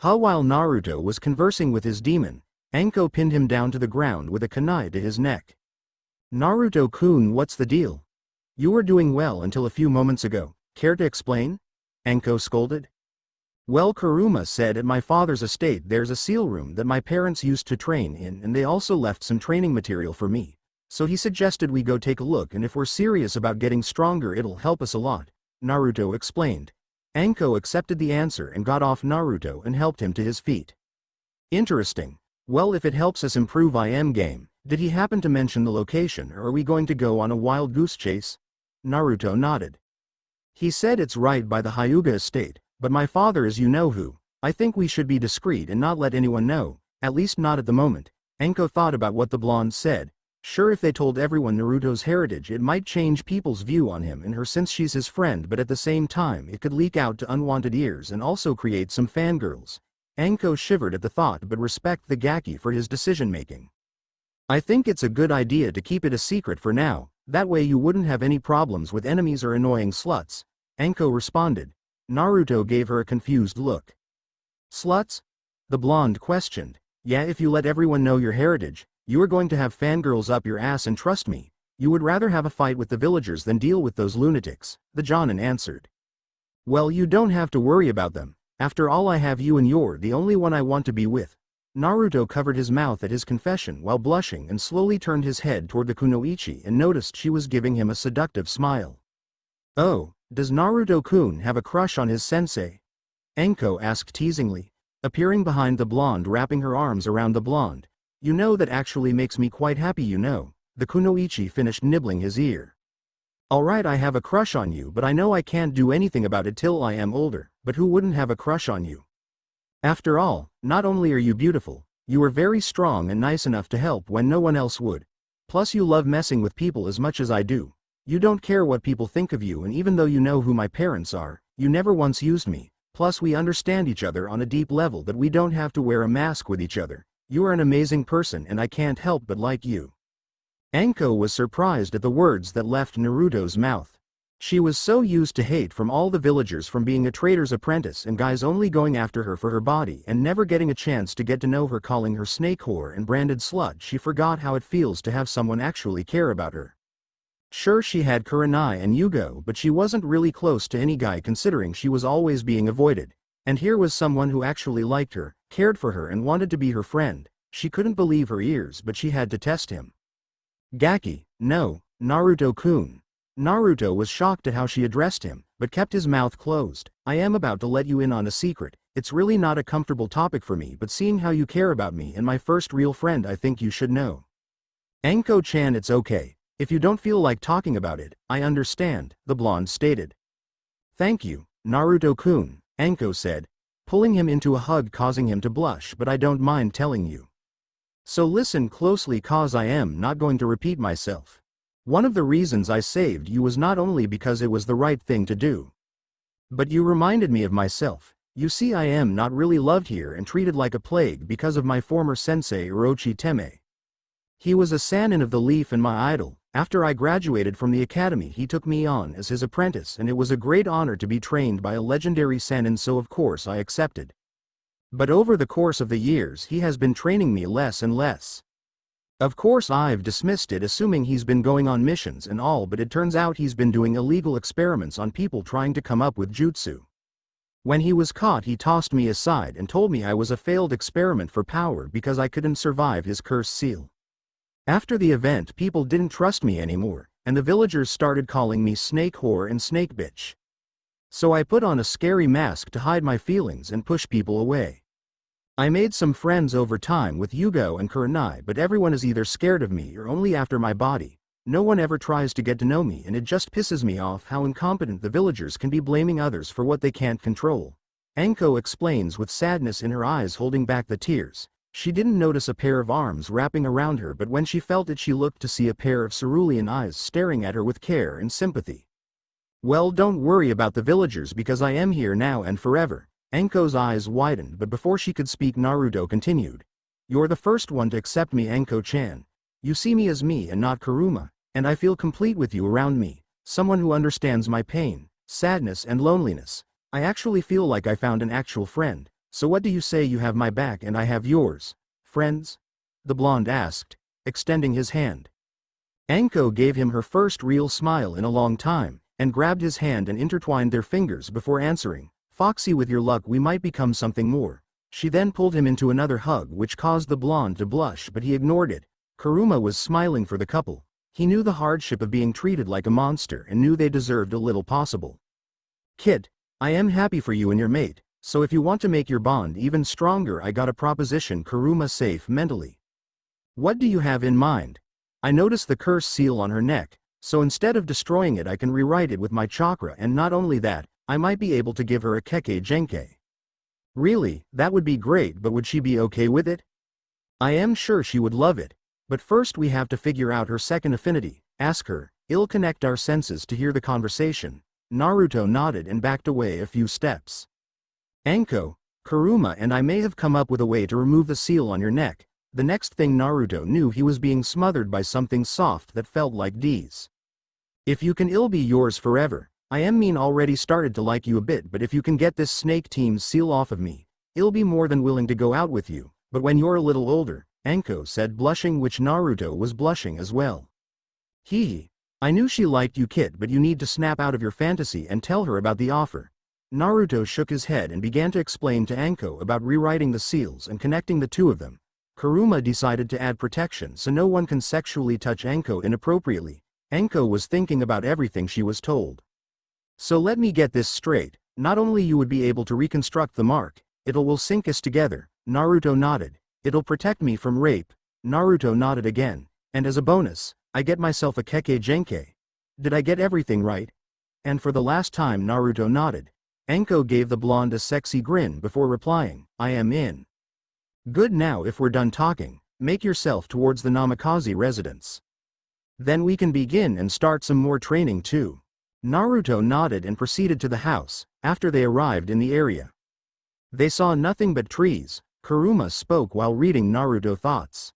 While Naruto was conversing with his demon, Anko pinned him down to the ground with a kunai to his neck. Naruto-kun, what's the deal? You were doing well until a few moments ago. Care to explain? Anko scolded. Well, Kurama said, at my father's estate there's a seal room that my parents used to train in, and they also left some training material for me. So he suggested we go take a look, and if we're serious about getting stronger it'll help us a lot, Naruto explained. Anko accepted the answer and got off Naruto and helped him to his feet. Interesting. Well, if it helps us improve game. Did he happen to mention the location, or are we going to go on a wild goose chase? Naruto nodded. He said it's right by the Hyuga estate, but my father is you know who. I think we should be discreet and not let anyone know, at least not at the moment. Anko thought about what the blonde said. Sure, if they told everyone Naruto's heritage it might change people's view on him and her since she's his friend, but at the same time it could leak out to unwanted ears and also create some fangirls. Anko shivered at the thought but respect the Gaki for his decision-making. I think it's a good idea to keep it a secret for now, that way you wouldn't have any problems with enemies or annoying sluts, Anko responded. Naruto gave her a confused look. Sluts? The blonde questioned. Yeah, if you let everyone know your heritage, you are going to have fangirls up your ass, and trust me, you would rather have a fight with the villagers than deal with those lunatics, the Jonin answered. Well, you don't have to worry about them, after all I have you and you're the only one I want to be with. Naruto covered his mouth at his confession while blushing and slowly turned his head toward the kunoichi and noticed she was giving him a seductive smile. Oh, does Naruto-kun have a crush on his sensei? Anko asked teasingly, appearing behind the blonde, wrapping her arms around the blonde. You know that actually makes me quite happy, you know. The kunoichi finished nibbling his ear. Alright, I have a crush on you, but I know I can't do anything about it till I am older, but who wouldn't have a crush on you? After all, not only are you beautiful, you are very strong and nice enough to help when no one else would. Plus you love messing with people as much as I do. You don't care what people think of you, and even though you know who my parents are, you never once used me. Plus we understand each other on a deep level that we don't have to wear a mask with each other. You are an amazing person and I can't help but like you. Anko was surprised at the words that left Naruto's mouth. She was so used to hate from all the villagers, from being a trader's apprentice and guys only going after her for her body and never getting a chance to get to know her, calling her snake whore and branded slut. She forgot how it feels to have someone actually care about her. Sure, she had Kurenai and Yugo, but she wasn't really close to any guy considering she was always being avoided. And here was someone who actually liked her, cared for her and wanted to be her friend. She couldn't believe her ears, but she had to test him. Gaki, no, Naruto-kun. Naruto was shocked at how she addressed him, but kept his mouth closed. I am about to let you in on a secret. It's really not a comfortable topic for me, but seeing how you care about me and my first real friend, I think you should know. Anko-chan, it's okay. If you don't feel like talking about it, I understand, the blonde stated. Thank you, Naruto-kun, Anko said, pulling him into a hug, causing him to blush, but I don't mind telling you. So listen closely, cause I am not going to repeat myself. One of the reasons I saved you was not only because it was the right thing to do, but you reminded me of myself. You see, I am not really loved here and treated like a plague because of my former sensei Orochi Teme. He was a sannin of the leaf and my idol. After I graduated from the academy, he took me on as his apprentice, and it was a great honor to be trained by a legendary sannin, so of course I accepted. But over the course of the years he has been training me less and less. Of course I've dismissed it, assuming he's been going on missions and all, but it turns out he's been doing illegal experiments on people trying to come up with jutsu. When he was caught, he tossed me aside and told me I was a failed experiment for power because I couldn't survive his curse seal. After the event, people didn't trust me anymore, and the villagers started calling me snake whore and snake bitch. So I put on a scary mask to hide my feelings and push people away. I made some friends over time with Yugo and Kurenai, but everyone is either scared of me or only after my body. No one ever tries to get to know me, and it just pisses me off how incompetent the villagers can be, blaming others for what they can't control. Anko explains with sadness in her eyes, holding back the tears. She didn't notice a pair of arms wrapping around her, but when she felt it, she looked to see a pair of cerulean eyes staring at her with care and sympathy. Well, don't worry about the villagers because I am here now and forever. Anko's eyes widened, but before she could speak, Naruto continued. You're the first one to accept me, Anko-chan. You see me as me and not Kurama, and I feel complete with you around me, someone who understands my pain, sadness and loneliness. I actually feel like I found an actual friend. So what do you say? You have my back and I have yours. Friends? The blonde asked, extending his hand. Anko gave him her first real smile in a long time, and grabbed his hand and intertwined their fingers before answering. Foxy, with your luck we might become something more. She then pulled him into another hug, which caused the blonde to blush, but he ignored it. Kurama was smiling for the couple. He knew the hardship of being treated like a monster and knew they deserved a little possible. Kid, I am happy for you and your mate. So if you want to make your bond even stronger, I got a proposition. Kurama safe mentally. What do you have in mind? I noticed the curse seal on her neck, so instead of destroying it I can rewrite it with my chakra, and not only that, I might be able to give her a Kekkei Genkei. Really, that would be great, but would she be okay with it? I am sure she would love it, but first we have to figure out her second affinity. Ask her, it'll connect our senses to hear the conversation. Naruto nodded and backed away a few steps. Anko, Kurama and I may have come up with a way to remove the seal on your neck. The next thing Naruto knew, he was being smothered by something soft that felt like D's. If you can, it'll be yours forever. I am mean already started to like you a bit, but if you can get this snake team seal off of me, I'll be more than willing to go out with you, but when you're a little older, Anko said, blushing, which Naruto was blushing as well. Hee. I knew she liked you, kid, but you need to snap out of your fantasy and tell her about the offer. Naruto shook his head and began to explain to Anko about rewriting the seals and connecting the two of them. Kurama decided to add protection so no one can sexually touch Anko inappropriately. Anko was thinking about everything she was told. So let me get this straight, not only you would be able to reconstruct the mark, will sync us together. Naruto nodded. It'll protect me from rape, Naruto nodded again. And as a bonus, I get myself a Kekkei Genkei. Did I get everything right? And for the last time Naruto nodded. Anko gave the blonde a sexy grin before replying, I am in. Good, now if we're done talking, make yourself towards the Namikaze residence. Then we can begin and start some more training too. Naruto nodded and proceeded to the house. After they arrived in the area, they saw nothing but trees. Kurama spoke while reading Naruto thoughts.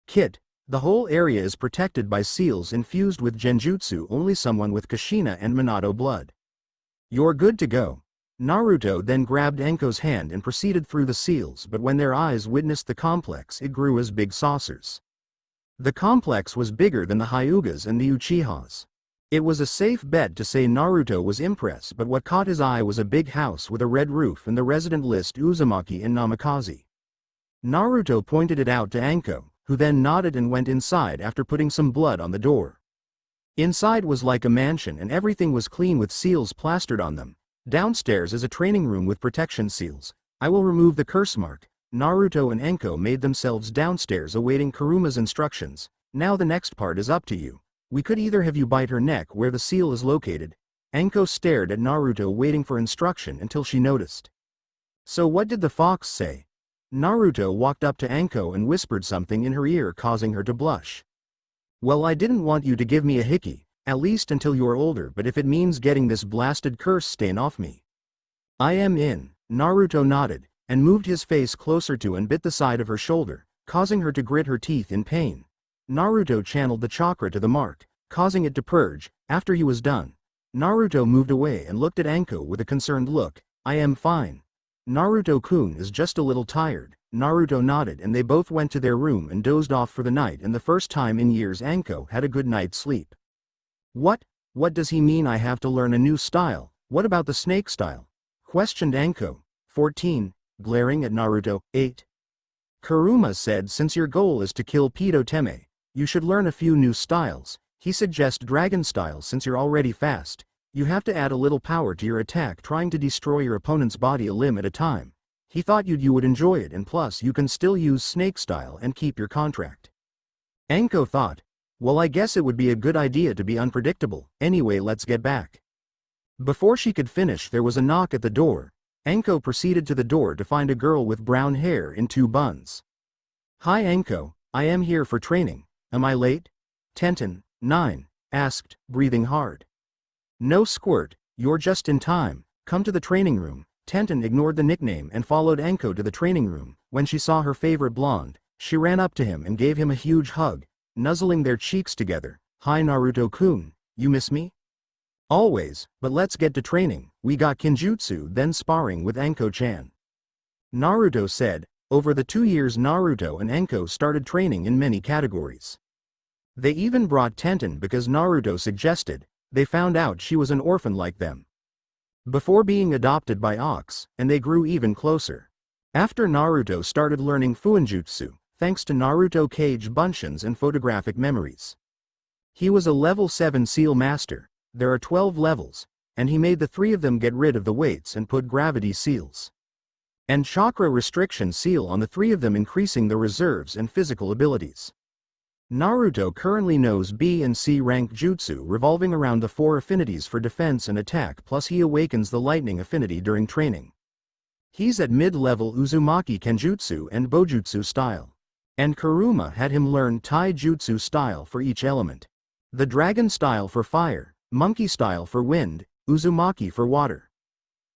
Kit, the whole area is protected by seals infused with genjutsu, only someone with Kushina and Minato blood. You're good to go. Naruto then grabbed Anko's hand and proceeded through the seals, but when their eyes witnessed the complex, it grew as big saucers. The complex was bigger than the Hyugas and the Uchihas. It was a safe bet to say Naruto was impressed, but what caught his eye was a big house with a red roof and the resident list Uzumaki in Namikaze. Naruto pointed it out to Anko, who then nodded and went inside after putting some blood on the door. Inside was like a mansion and everything was clean with seals plastered on them. Downstairs is a training room with protection seals. I will remove the curse mark. Naruto and Anko made themselves downstairs awaiting Kurama's instructions. Now the next part is up to you. We could either have you bite her neck where the seal is located. Anko stared at Naruto waiting for instruction until she noticed. So what did the fox say? Naruto walked up to Anko and whispered something in her ear, causing her to blush. Well, I didn't want you to give me a hickey, at least until you're older, but if it means getting this blasted curse stain off me, I am in. Naruto nodded, and moved his face closer to and bit the side of her shoulder, causing her to grit her teeth in pain. Naruto channeled the chakra to the mark, causing it to purge. After he was done, Naruto moved away and looked at Anko with a concerned look. I am fine. Naruto-kun is just a little tired. Naruto nodded and they both went to their room and dozed off for the night, and the first time in years Anko had a good night's sleep. What does he mean I have to learn a new style? What about the snake style? Questioned Anko. 14, glaring at Naruto. 8. Kurama said since your goal is to kill Pedo Teme, you should learn a few new styles. He suggests dragon style since you're already fast. You have to add a little power to your attack, trying to destroy your opponent's body a limb at a time. He thought you would enjoy it, and plus you can still use snake style and keep your contract. Anko thought, well, I guess it would be a good idea to be unpredictable. Anyway, let's get back. Before she could finish, there was a knock at the door. Anko proceeded to the door to find a girl with brown hair in 2 buns. Hi Anko, I am here for training. Am I late? Tenten, 9, asked, breathing hard. No squirt, you're just in time. Come to the training room. Tenten ignored the nickname and followed Anko to the training room. When she saw her favorite blonde, she ran up to him and gave him a huge hug, nuzzling their cheeks together. Hi Naruto-kun, you miss me? Always, but let's get to training. We got Kinjutsu then sparring with Anko-chan. Naruto said. Over the 2 years Naruto and Anko started training in many categories. They even brought Tenten because Naruto suggested. They found out she was an orphan like them before being adopted by Ox, and they grew even closer. After Naruto started learning Fuinjutsu, thanks to Naruto Cage Bunshin's and photographic memories. He was a level 7 seal master. There are 12 levels, and he made the 3 of them get rid of the weights and put gravity seals and chakra restriction seal on the 3 of them, increasing the reserves and physical abilities. Naruto currently knows B and C rank jutsu revolving around the 4 affinities for defense and attack, plus he awakens the lightning affinity during training. He's at mid-level Uzumaki Kenjutsu and Bojutsu style. And Kurama had him learn Taijutsu style for each element. The dragon style for fire, monkey style for wind, Uzumaki for water,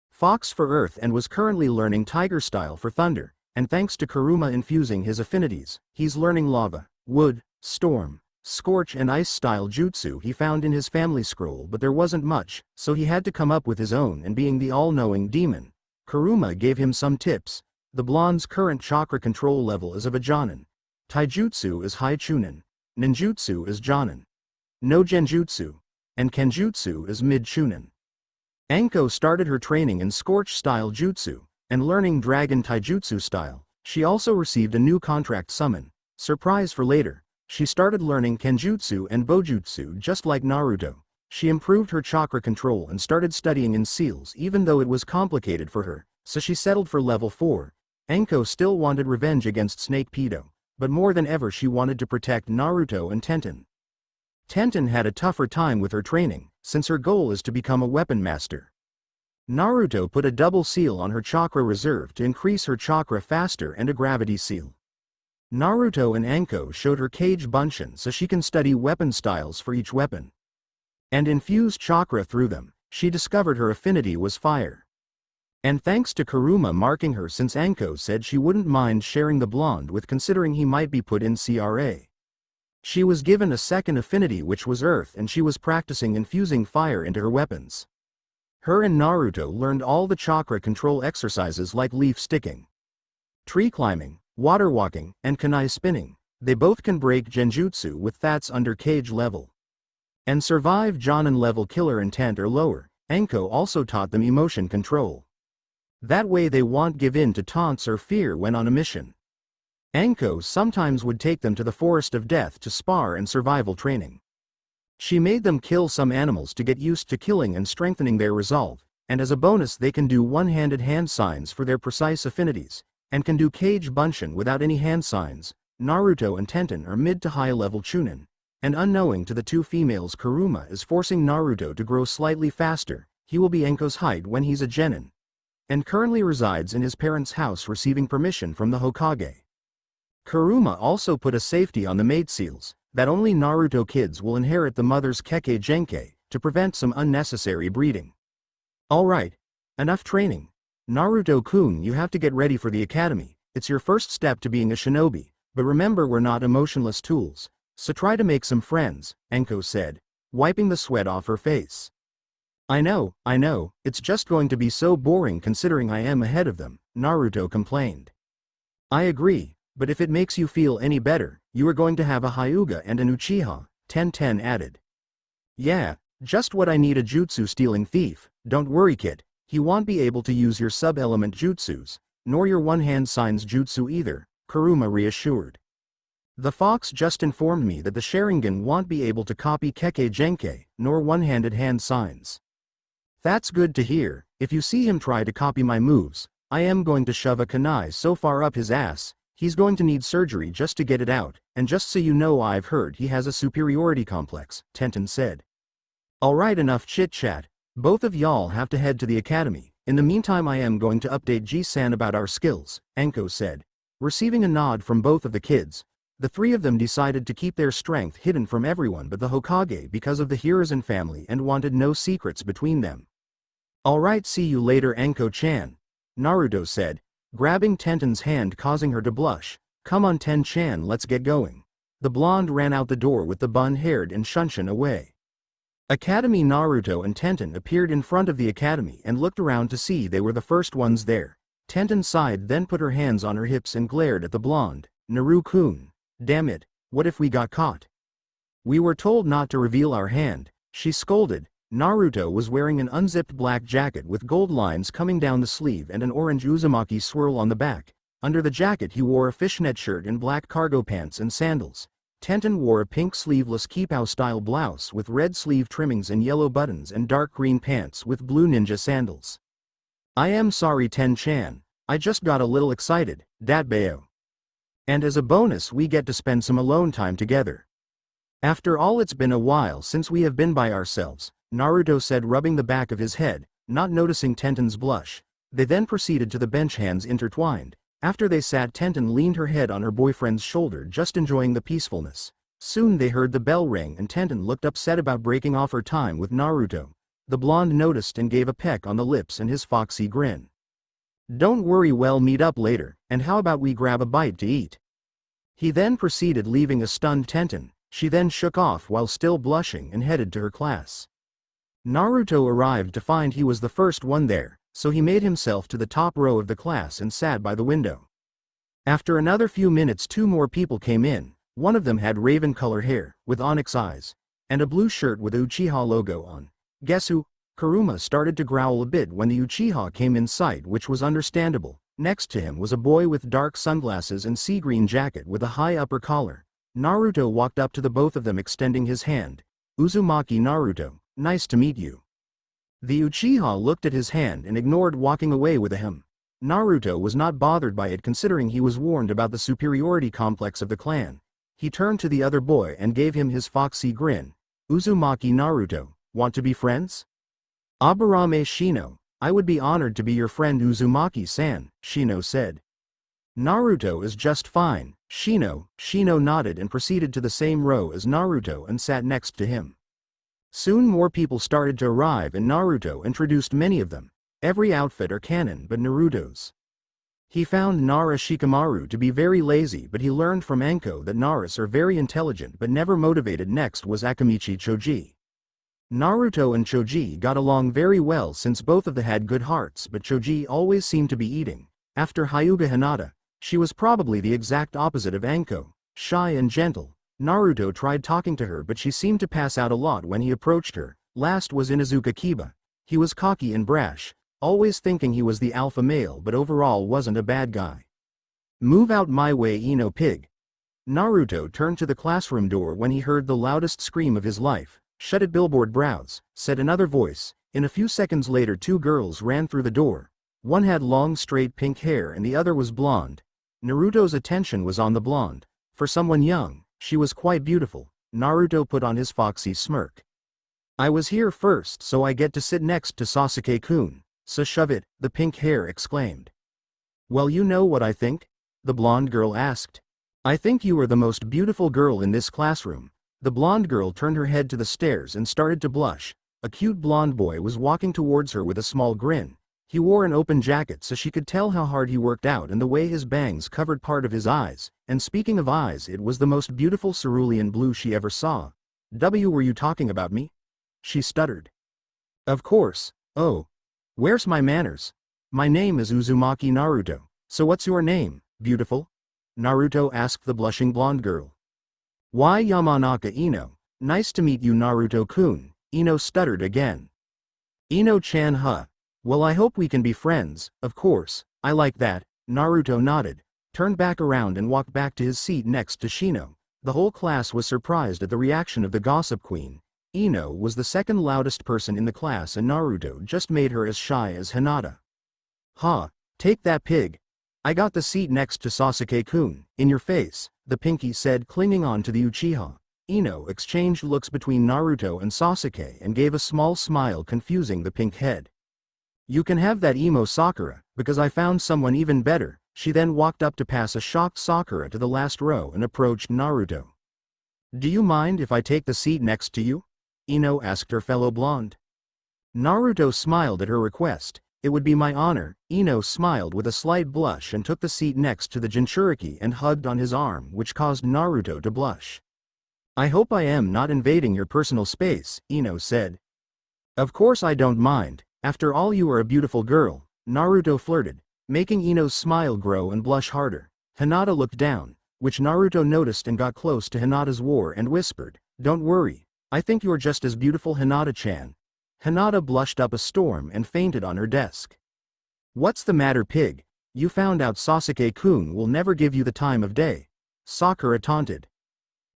fox for earth, and was currently learning tiger style for thunder. And thanks to Kurama infusing his affinities, he's learning lava, wood, storm, scorch and ice style jutsu he found in his family scroll, but there wasn't much, so he had to come up with his own, and being the all-knowing demon, Kurama gave him some tips. The blonde's current chakra control level is of a Jonin. Taijutsu is high Chunin. Ninjutsu is Jonin. No Genjutsu. And Kenjutsu is mid Chunin. Anko started her training in scorch style jutsu, and learning dragon taijutsu style. She also received a new contract summon. Surprise for later. She started learning Kenjutsu and Bojutsu just like Naruto. She improved her chakra control and started studying in seals, even though it was complicated for her, so she settled for level 4. Anko still wanted revenge against Snake Pedo. but more than ever she wanted to protect Naruto and Tenten. Tenten had a tougher time with her training, since her goal is to become a weapon master. Naruto put a double seal on her chakra reserve to increase her chakra faster and a gravity seal. Naruto and Anko showed her Kage Bunshin so she can study weapon styles for each weapon. And infused chakra through them, she discovered her affinity was fire. And thanks to Kurama marking her, since Anko said she wouldn't mind sharing the blonde with, considering he might be put in CRA. She was given a second affinity, which was earth, and she was practicing infusing fire into her weapons. Her and Naruto learned all the chakra control exercises like leaf sticking, tree climbing, water walking, and kunai spinning. They both can break genjutsu with that's under Kage level, and survive Jonin level killer intent or lower. Anko also taught them emotion control. That way they won't give in to taunts or fear when on a mission. Anko sometimes would take them to the forest of death to spar and survival training. She made them kill some animals to get used to killing and strengthening their resolve, and as a bonus they can do one-handed hand signs for their precise affinities, and can do Kage Bunshin without any hand signs. Naruto and Tenten are mid to high level chunin, and unknowing to the two females, Kurama is forcing Naruto to grow slightly faster. He will be Anko's height when he's a genin, and currently resides in his parents' house receiving permission from the Hokage. Kurama also put a safety on the maid seals, that only Naruto kids will inherit the mother's Kekkei Genkei, to prevent some unnecessary breeding. Alright, enough training. Naruto-kun, you have to get ready for the academy. It's your first step to being a shinobi, but remember we're not emotionless tools, so try to make some friends, Anko said, wiping the sweat off her face. I know, it's just going to be so boring considering I am ahead of them, Naruto complained. I agree. But if it makes you feel any better, you are going to have a Hyuga and an Uchiha, Tenten added. Yeah, just what I need, a jutsu-stealing thief. Don't worry kid, he won't be able to use your sub-element jutsus, nor your one-hand signs jutsu either, Kurama reassured. The fox just informed me that the Sharingan won't be able to copy Kekkei Genkei, nor one-handed hand signs. That's good to hear. If you see him try to copy my moves, I am going to shove a kunai so far up his ass, he's going to need surgery just to get it out, and just so you know I've heard he has a superiority complex, Tenten said. Alright, enough chit-chat, both of y'all have to head to the academy. In the meantime I am going to update G-san about our skills, Anko said. Receiving a nod from both of the kids, the three of them decided to keep their strength hidden from everyone but the Hokage because of the Hiruzen family and wanted no secrets between them. Alright, see you later Anko-chan, Naruto said, grabbing Tenten's hand causing her to blush. Come on Ten-chan, let's get going. The blonde ran out the door with the bun-haired and Shunshin away. Academy. Naruto and Tenten appeared in front of the academy and looked around to see they were the first ones there. Tenten sighed, then put her hands on her hips and glared at the blonde. Naru-kun. Damn it, what if we got caught? We were told not to reveal our hand, she scolded. Naruto was wearing an unzipped black jacket with gold lines coming down the sleeve and an orange Uzumaki swirl on the back. Under the jacket he wore a fishnet shirt and black cargo pants and sandals. Tenten wore a pink sleeveless kipao-style blouse with red sleeve trimmings and yellow buttons and dark green pants with blue ninja sandals. I am sorry Ten-chan, I just got a little excited, Datbeo. And as a bonus we get to spend some alone time together. After all, it's been a while since we have been by ourselves, Naruto said, rubbing the back of his head, not noticing Tenten's blush. They then proceeded to the bench, hands intertwined. After they sat, Tenten leaned her head on her boyfriend's shoulder, just enjoying the peacefulness. Soon they heard the bell ring and Tenten looked upset about breaking off her time with Naruto. The blonde noticed and gave a peck on the lips and his foxy grin. Don't worry, we'll meet up later, and how about we grab a bite to eat? He then proceeded, leaving a stunned Tenten. She then shook off while still blushing and headed to her class. Naruto arrived to find he was the first one there, so he made himself to the top row of the class and sat by the window. After another few minutes 2 more people came in. One of them had raven color hair, with onyx eyes, and a blue shirt with Uchiha logo on. Guess who? Kurama started to growl a bit when the Uchiha came in sight, which was understandable. Next to him was a boy with dark sunglasses and sea green jacket with a high upper collar. Naruto walked up to the both of them, extending his hand. Uzumaki Naruto, nice to meet you. The Uchiha looked at his hand and ignored, walking away with a hem. Naruto was not bothered by it considering he was warned about the superiority complex of the clan. He turned to the other boy and gave him his foxy grin. Uzumaki Naruto, want to be friends? Aburame Shino, I would be honored to be your friend Uzumaki-san, Shino said. Naruto is just fine, Shino. Shino nodded and proceeded to the same row as Naruto and sat next to him. Soon more people started to arrive and Naruto introduced many of them. Every outfit are canon but Naruto's. He found Nara Shikamaru to be very lazy but he learned from Anko that Naras are very intelligent but never motivated. Next was Akamichi Choji. Naruto and Choji got along very well since both of them had good hearts but Choji always seemed to be eating. After Hyuga Hinata, she was probably the exact opposite of Anko, shy and gentle. Naruto tried talking to her but she seemed to pass out a lot when he approached her. Last was Inuzuka Kiba. He was cocky and brash, always thinking he was the alpha male but overall wasn't a bad guy. Move out my way, Ino pig. Naruto turned to the classroom door when he heard the loudest scream of his life. Shut it, billboard brows, said another voice. In a few seconds later 2 girls ran through the door. One had long straight pink hair and the other was blonde. Naruto's attention was on the blonde. For someone young, she was quite beautiful. Naruto put on his foxy smirk. I was here first so I get to sit next to Sasuke-kun. So shove it, the pink hair exclaimed. Well, you know what I think? The blonde girl asked. I think you are the most beautiful girl in this classroom. The blonde girl turned her head to the stairs and started to blush. A cute blonde boy was walking towards her with a small grin. He wore an open jacket so she could tell how hard he worked out and the way his bangs covered part of his eyes. And speaking of eyes, it was the most beautiful cerulean blue she ever saw. Were you talking about me? She stuttered. Of course. Oh. Where's my manners? My name is Uzumaki Naruto. So what's your name, beautiful? Naruto asked the blushing blonde girl. Why, Yamanaka Ino. Nice to meet you, Naruto-kun. Ino stuttered again. Ino-chan, huh? Well, I hope we can be friends. Of course, I like that. Naruto nodded, turned back around and walked back to his seat next to Shino. The whole class was surprised at the reaction of the gossip queen. Ino was the second loudest person in the class and Naruto just made her as shy as Hinata. Ha, take that pig. I got the seat next to Sasuke-kun. In your face, the pinky said, clinging on to the Uchiha. Ino exchanged looks between Naruto and Sasuke and gave a small smile, confusing the pink head. You can have that, emo Sakura, because I found someone even better. She then walked up to pass a shocked Sakura to the last row and approached Naruto. Do you mind if I take the seat next to you? Ino asked her fellow blonde. Naruto smiled at her request. It would be my honor. Ino smiled with a slight blush and took the seat next to the Jinchuriki and hugged on his arm, which caused Naruto to blush. I hope I am not invading your personal space, Ino said. Of course I don't mind. After all, you are a beautiful girl, Naruto flirted, making Ino's smile grow and blush harder. Hinata looked down, which Naruto noticed and got close to Hinata's war and whispered, don't worry, I think you're just as beautiful, Hinata-chan. Hinata blushed up a storm and fainted on her desk. What's the matter, pig? You found out Sasuke-kun will never give you the time of day. Sakura taunted.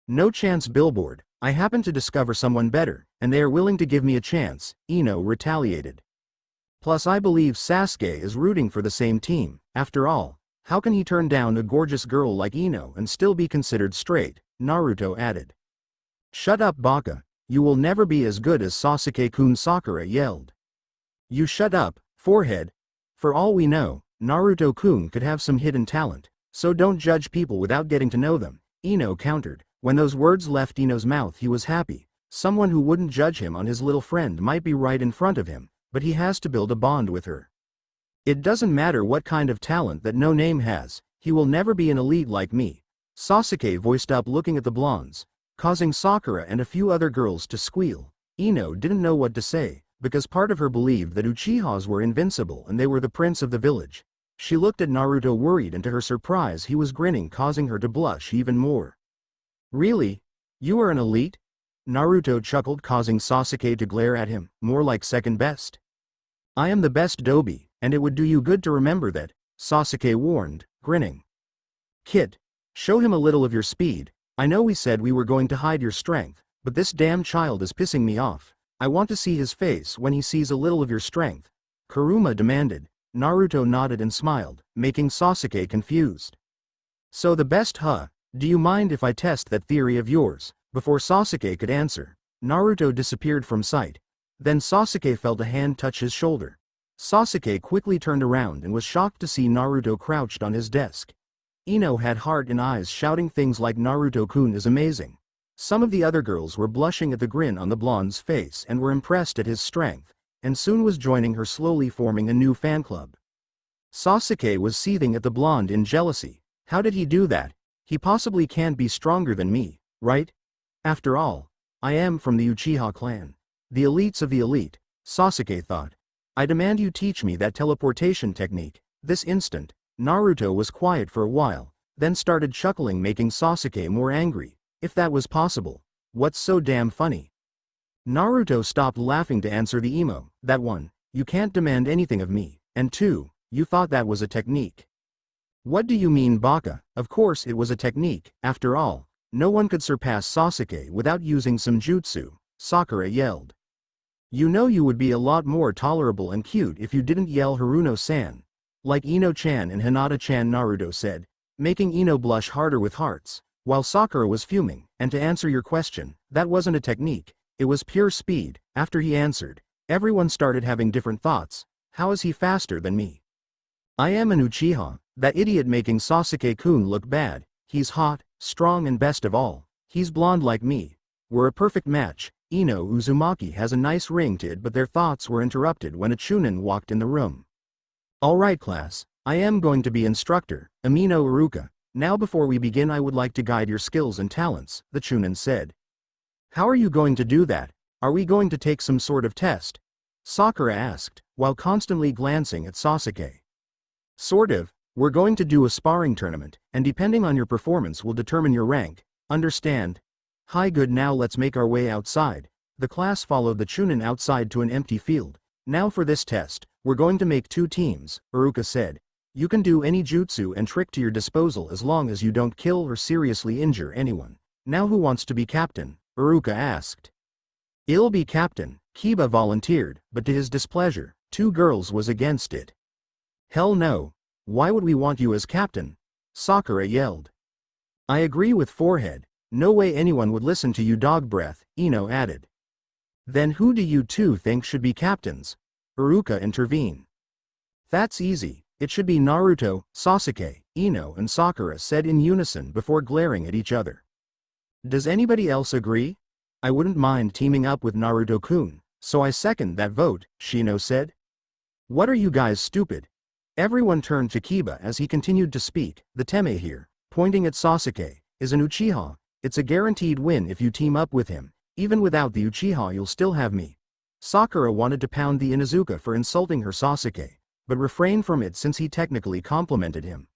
No chance, billboard. I happen to discover someone better, and they are willing to give me a chance, Ino retaliated. Plus I believe Sasuke is rooting for the same team. After all, how can he turn down a gorgeous girl like Ino and still be considered straight? Naruto added. Shut up, Baka. You will never be as good as Sasuke-kun, Sakura yelled. You shut up, forehead. For all we know, Naruto-kun could have some hidden talent, so don't judge people without getting to know them, Ino countered. When those words left Ino's mouth he was happy. Someone who wouldn't judge him on his little friend might be right in front of him, but he has to build a bond with her. It doesn't matter what kind of talent that no name has, he will never be an elite like me. Sasuke voiced up, looking at the blondes, causing Sakura and a few other girls to squeal. Ino didn't know what to say, because part of her believed that Uchihas were invincible and they were the prince of the village. She looked at Naruto worried and to her surprise he was grinning, causing her to blush even more. Really? You are an elite? Naruto chuckled, causing Sasuke to glare at him, more like second best. I am the best Dobi, and it would do you good to remember that, Sasuke warned, grinning. Kid, show him a little of your speed. I know we said we were going to hide your strength, but this damn child is pissing me off. I want to see his face when he sees a little of your strength, Kurama demanded. Naruto nodded and smiled, making Sasuke confused. So the best huh? Do you mind if I test that theory of yours? Before Sasuke could answer, Naruto disappeared from sight. Then Sasuke felt a hand touch his shoulder. Sasuke quickly turned around and was shocked to see Naruto crouched on his desk. Ino had heart in eyes shouting things like Naruto-kun is amazing. Some of the other girls were blushing at the grin on the blonde's face and were impressed at his strength, and soon was joining her, slowly forming a new fan club. Sasuke was seething at the blonde in jealousy. How did he do that? He possibly can't be stronger than me, right? After all, I am from the Uchiha clan. The elites of the elite, Sasuke thought. I demand you teach me that teleportation technique. This instant, Naruto was quiet for a while, then started chuckling, making Sasuke more angry. If that was possible, what's so damn funny? Naruto stopped laughing to answer the emo. That one, you can't demand anything of me, and two, you thought that was a technique. What do you mean, Baka? Of course it was a technique. After all, no one could surpass Sasuke without using some jutsu, Sakura yelled. You know you would be a lot more tolerable and cute if you didn't yell Haruno-san. Like Ino-chan and Hinata-chan, Naruto said, making Ino blush harder with hearts, while Sakura was fuming. And to answer your question, that wasn't a technique, it was pure speed. After he answered, everyone started having different thoughts. How is he faster than me? I am an Uchiha, that idiot, making Sasuke-kun look bad. He's hot, strong, and best of all, he's blonde like me. We're a perfect match. Ino Uzumaki has a nice ring to it, but their thoughts were interrupted when a Chunin walked in the room. Alright class, I am going to be instructor, Amino Iruka. Now before we begin I would like to guide your skills and talents, the Chunin said. How are you going to do that? Are we going to take some sort of test? Sakura asked, while constantly glancing at Sasuke. Sort of, we're going to do a sparring tournament, and depending on your performance will determine your rank, understand? Hi, good, now let's make our way outside. The class followed the Chunin outside to an empty field. Now for this test, we're going to make 2 teams, Iruka said. You can do any jutsu and trick to your disposal as long as you don't kill or seriously injure anyone. Now who wants to be captain? Iruka asked. I'll be captain, Kiba volunteered, but to his displeasure, 2 girls was against it. Hell no. Why would we want you as captain? Sakura yelled. I agree with forehead. No way anyone would listen to you, dog breath, Ino added. Then who do you 2 think should be captains? Iruka intervened. That's easy, it should be Naruto, Sasuke, Ino and Sakura said in unison before glaring at each other. Does anybody else agree? I wouldn't mind teaming up with Naruto-kun, so I second that vote, Shino said. What are you guys, stupid? Everyone turned to Kiba as he continued to speak. The Teme here, pointing at Sasuke, is an Uchiha. It's a guaranteed win if you team up with him. Even without the Uchiha you'll still have me. Sakura wanted to pound the Inuzuka for insulting her Sasuke, but refrained from it since he technically complimented him.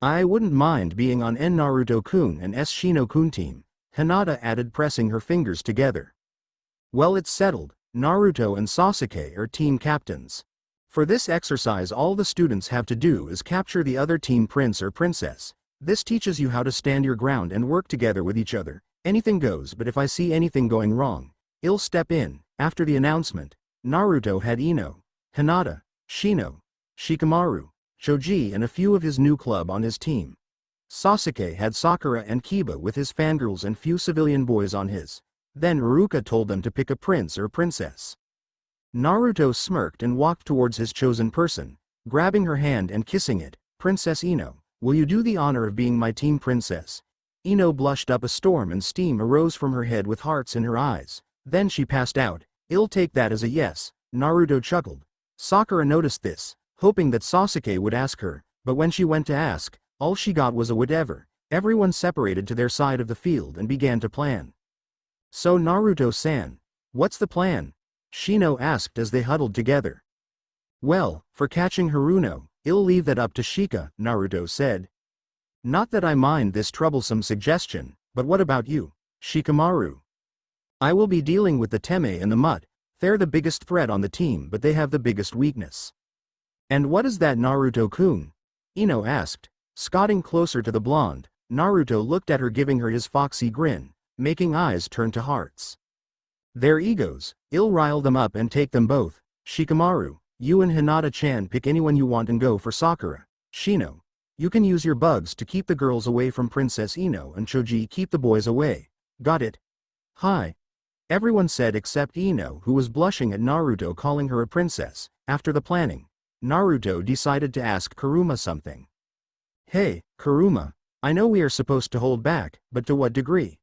I wouldn't mind being on N Naruto-kun and S Shino-kun team, Hinata added, pressing her fingers together. Well, it's settled. Naruto and Sasuke are team captains. For this exercise all the students have to do is capture the other team prince or princess. This teaches you how to stand your ground and work together with each other. Anything goes, but if I see anything going wrong, I'll step in. After the announcement, Naruto had Ino, Hinata, Shino, Shikamaru, Choji and a few of his new club on his team. Sasuke had Sakura and Kiba with his fangirls and few civilian boys on his. Then Iruka told them to pick a prince or princess. Naruto smirked and walked towards his chosen person, grabbing her hand and kissing it. Princess Ino, will you do the honor of being my team princess? Ino blushed up a storm and steam arose from her head with hearts in her eyes. Then she passed out. I'll take that as a yes, Naruto chuckled. Sakura noticed this, hoping that Sasuke would ask her, but when she went to ask, all she got was a whatever. Everyone separated to their side of the field and began to plan. So Naruto-san, what's the plan? Shino asked as they huddled together. Well, for catching Haruno, I'll leave that up to Shika, Naruto said. Not that I mind this troublesome suggestion, but what about you, Shikamaru? I will be dealing with the Teme and the Mud. They're the biggest threat on the team, but they have the biggest weakness. And what is that, Naruto-kun? Ino asked, squatting closer to the blonde. Naruto looked at her, giving her his foxy grin, making eyes turn to hearts. Their egos, I'll rile them up and take them both, Shikamaru, You and Hinata-chan pick anyone you want and go for Sakura. Shino. You can use your bugs to keep the girls away from Princess Ino, and Choji keep the boys away. Got it? Hi. Everyone said except Ino, who was blushing at Naruto calling her a princess. After the planning, Naruto decided to ask Kurama something. Hey, Kurama. I know we are supposed to hold back, but to what degree?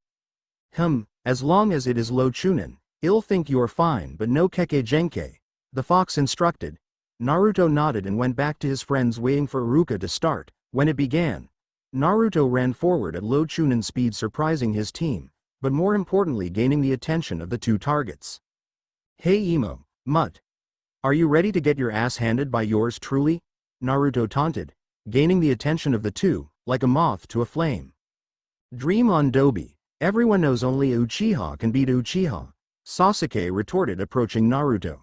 As long as it is low chunin. I'll think you are fine, but no keke genkai. The fox instructed. Naruto nodded and went back to his friends waiting for Iruka to start. When it began, Naruto ran forward at low chunin speed, surprising his team, but more importantly gaining the attention of the two targets. Hey Emo, Mutt. Are you ready to get your ass handed by yours truly? Naruto taunted, gaining the attention of the two, like a moth to a flame. Dream on Dobi. Everyone knows only a Uchiha can beat Uchiha. Sasuke retorted, approaching Naruto.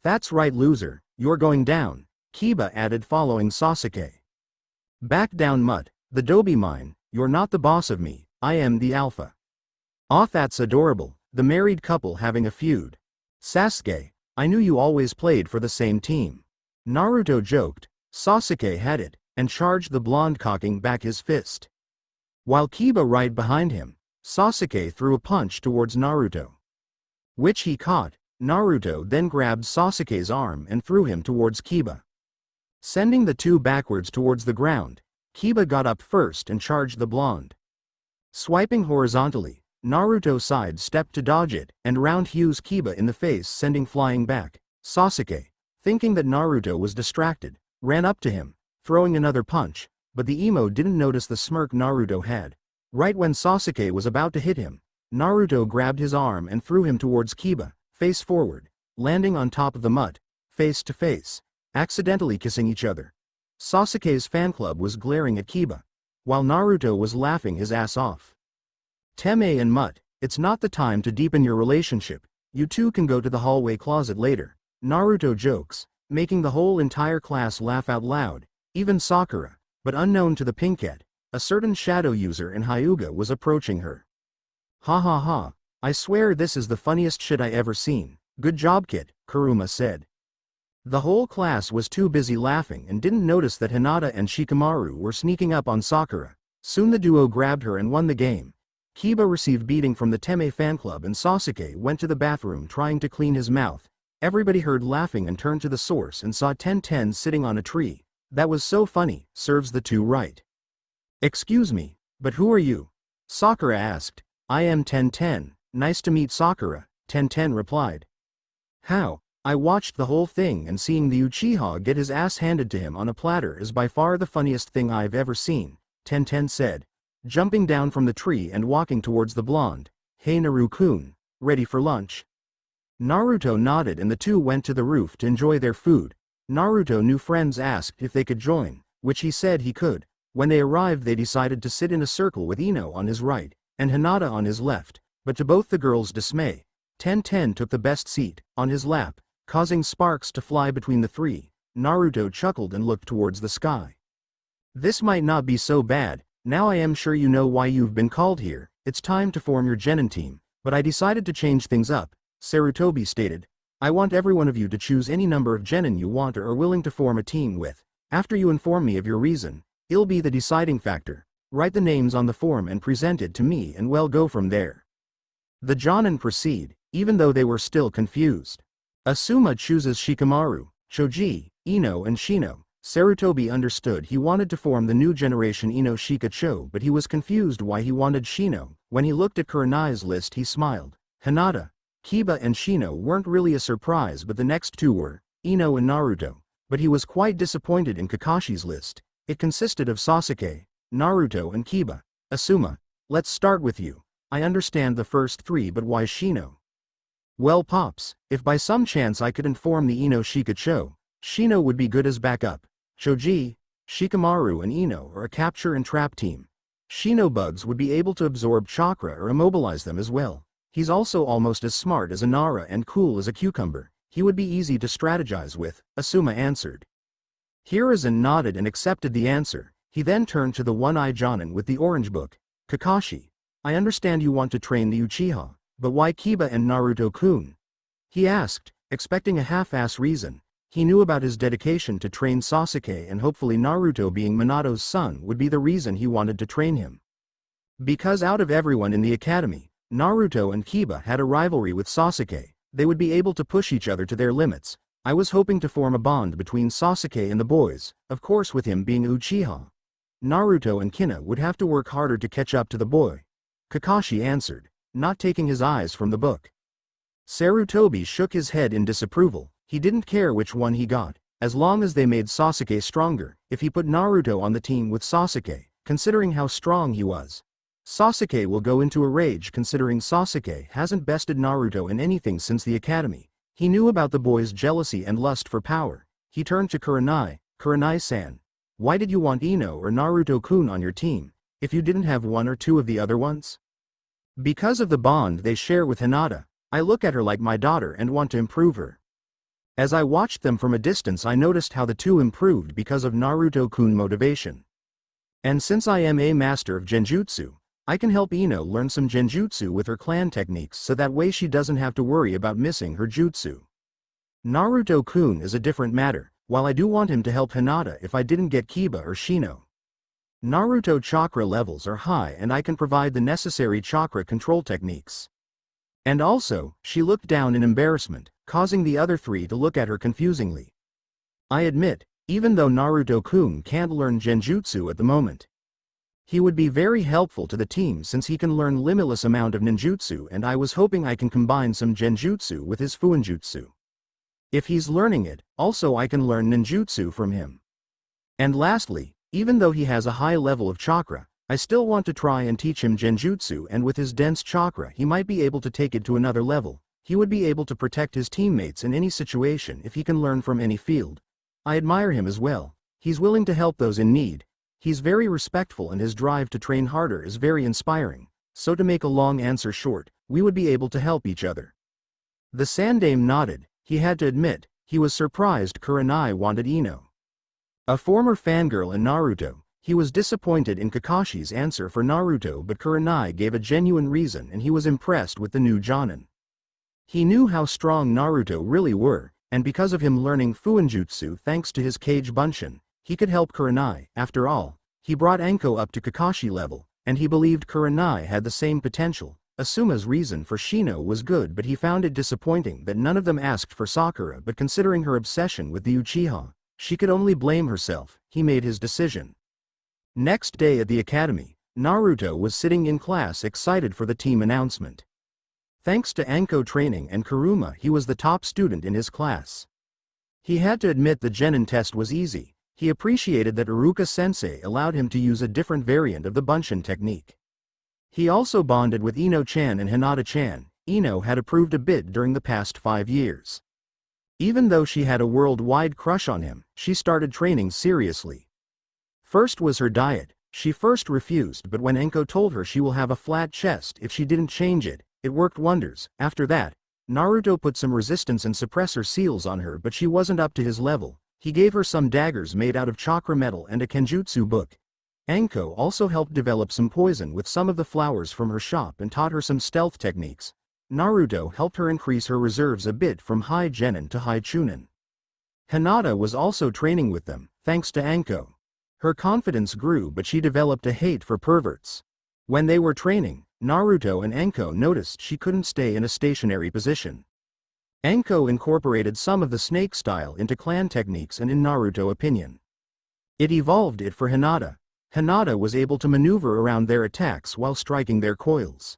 That's right, loser, you're going down, Kiba added, following Sasuke. Back down, Mutt, the Dobi mine, you're not the boss of me, I am the alpha. Aw, that's adorable, the married couple having a feud. Sasuke, I knew you always played for the same team. Naruto joked. Sasuke had it, and charged the blonde, cocking back his fist. While Kiba right behind him, Sasuke threw a punch towards Naruto, which he caught. Naruto then grabbed Sasuke's arm and threw him towards Kiba, sending the two backwards towards the ground. Kiba got up first and charged the blonde. Swiping horizontally, Naruto side-stepped to dodge it, and round-hews Kiba in the face, sending flying back. Sasuke, thinking that Naruto was distracted, ran up to him, throwing another punch, but the emo didn't notice the smirk Naruto had. Right when Sasuke was about to hit him, Naruto grabbed his arm and threw him towards Kiba, face forward, landing on top of the mutt, face to face, accidentally kissing each other. Sasuke's fan club was glaring at Kiba, while Naruto was laughing his ass off. Teme and Mutt, it's not the time to deepen your relationship, you two can go to the hallway closet later. Naruto jokes, making the whole entire class laugh out loud, even Sakura, but unknown to the Pinkette, a certain shadow user in Hyuga was approaching her. Ha ha ha, I swear this is the funniest shit I ever seen. Good job, kid, Kurama said. The whole class was too busy laughing and didn't notice that Hinata and Shikamaru were sneaking up on Sakura. Soon the duo grabbed her and won the game. Kiba received beating from the Teme fan club and Sasuke went to the bathroom trying to clean his mouth. Everybody heard laughing and turned to the source and saw Tenten sitting on a tree. That was so funny, serves the two right. Excuse me, but who are you? Sakura asked. I am Tenten, nice to meet Sakura, Tenten replied. How? I watched the whole thing and seeing the Uchiha get his ass handed to him on a platter is by far the funniest thing I've ever seen, Tenten said, jumping down from the tree and walking towards the blonde. Hey Naru-kun, ready for lunch? Naruto nodded and the two went to the roof to enjoy their food. Naruto new friends asked if they could join, which he said he could. When they arrived they decided to sit in a circle with Ino on his right, and Hinata on his left, but to both the girls' dismay, Tenten took the best seat, on his lap, causing sparks to fly between the three. Naruto chuckled and looked towards the sky. This might not be so bad, now I am sure you know why you've been called here, it's time to form your genin team, but I decided to change things up, Sarutobi stated. I want every one of you to choose any number of genin you want or are willing to form a team with. After you inform me of your reason, it'll be the deciding factor. Write the names on the form and present it to me and we'll go from there. The Jonin proceed, even though they were still confused. Asuma chooses Shikamaru, Choji, Ino and Shino. Sarutobi understood he wanted to form the new generation Ino Shikacho, but he was confused why he wanted Shino. When he looked at Kurenai's list he smiled. Hinata, Kiba and Shino weren't really a surprise, but the next two were, Ino and Naruto. But he was quite disappointed in Kakashi's list. It consisted of Sasuke, Naruto and Kiba. Asuma, let's start with you. I understand the first three, but why Shino? Well Pops, if by some chance I could inform the Ino Shikacho, Shino would be good as backup. Choji, Shikamaru and Ino are a capture and trap team. Shino bugs would be able to absorb chakra or immobilize them as well. He's also almost as smart as a Nara and cool as a cucumber. He would be easy to strategize with, Asuma answered. Hiruzen nodded and accepted the answer. He then turned to the one-eyed Jonin with the orange book. Kakashi, I understand you want to train the Uchiha, but why Kiba and Naruto-kun? He asked, expecting a half-ass reason. He knew about his dedication to train Sasuke, and hopefully Naruto, being Minato's son, would be the reason he wanted to train him. Because out of everyone in the academy, Naruto and Kiba had a rivalry with Sasuke, they would be able to push each other to their limits. I was hoping to form a bond between Sasuke and the boys, of course with him being Uchiha. Naruto and Kina would have to work harder to catch up to the boy. Kakashi answered, not taking his eyes from the book. Sarutobi shook his head in disapproval. He didn't care which one he got, as long as they made Sasuke stronger. If he put Naruto on the team with Sasuke, considering how strong he was, Sasuke will go into a rage, considering Sasuke hasn't bested Naruto in anything since the academy. He knew about the boy's jealousy and lust for power. He turned to Kurenai. Kurenai-san, why did you want Ino or Naruto-kun on your team, if you didn't have one or two of the other ones? Because of the bond they share with Hinata. I look at her like my daughter and want to improve her. As I watched them from a distance, I noticed how the two improved because of Naruto-kun motivation. And since I am a master of genjutsu, I can help Ino learn some genjutsu with her clan techniques, so that way she doesn't have to worry about missing her jutsu. Naruto-kun is a different matter, while I do want him to help Hinata if I didn't get Kiba or Shino. Naruto chakra levels are high and I can provide the necessary chakra control techniques. And also, she looked down in embarrassment, causing the other three to look at her confusingly. I admit, even though Naruto-kun can't learn genjutsu at the moment, he would be very helpful to the team since he can learn limitless amount of ninjutsu, and I was hoping I can combine some genjutsu with his fuinjutsu. If he's learning it, also I can learn ninjutsu from him. And lastly, even though he has a high level of chakra, I still want to try and teach him genjutsu, and with his dense chakra he might be able to take it to another level. He would be able to protect his teammates in any situation if he can learn from any field. I admire him as well. He's willing to help those in need. He's very respectful and his drive to train harder is very inspiring. So to make a long answer short, we would be able to help each other. The Sandame nodded. He had to admit, he was surprised Kurenai wanted Ino. A former fangirl in Naruto, he was disappointed in Kakashi's answer for Naruto, but Kurenai gave a genuine reason and he was impressed with the new Jonin. He knew how strong Naruto really were, and because of him learning fuinjutsu thanks to his Kage Bunshin, he could help Kurenai. After all, he brought Anko up to Kakashi level, and he believed Kurenai had the same potential. Asuma's reason for Shino was good, but he found it disappointing that none of them asked for Sakura, but considering her obsession with the Uchiha, she could only blame herself. He made his decision. Next day at the academy, Naruto was sitting in class excited for the team announcement. Thanks to Anko training and Kurama, he was the top student in his class. He had to admit the Genin test was easy. He appreciated that Iruka sensei allowed him to use a different variant of the Bunshin technique. He also bonded with Ino-chan and Hinata-chan. Ino had approved a bit during the past 5 years. Even though she had a worldwide crush on him, she started training seriously. First was her diet. She first refused, but when Anko told her she will have a flat chest if she didn't change it, it worked wonders. After that, Naruto put some resistance and suppressor seals on her, but she wasn't up to his level. He gave her some daggers made out of chakra metal and a kenjutsu book. Anko also helped develop some poison with some of the flowers from her shop and taught her some stealth techniques. Naruto helped her increase her reserves a bit from high Genin to high Chunin. Hinata was also training with them, thanks to Anko. Her confidence grew, but she developed a hate for perverts. When they were training, Naruto and Anko noticed she couldn't stay in a stationary position. Anko incorporated some of the snake style into clan techniques, and in Naruto's opinion, it evolved it for Hinata. Hinata was able to maneuver around their attacks while striking their coils.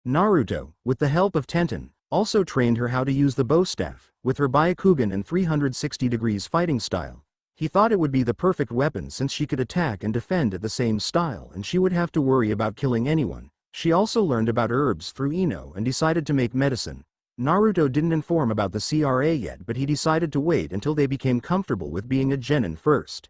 Naruto, with the help of Tenten, also trained her how to use the bow staff, with her Byakugan and 360 degrees fighting style. He thought it would be the perfect weapon since she could attack and defend at the same style and she would have to worry about killing anyone. She also learned about herbs through Ino and decided to make medicine. Naruto didn't inform about the CRA yet, but he decided to wait until they became comfortable with being a Genin first.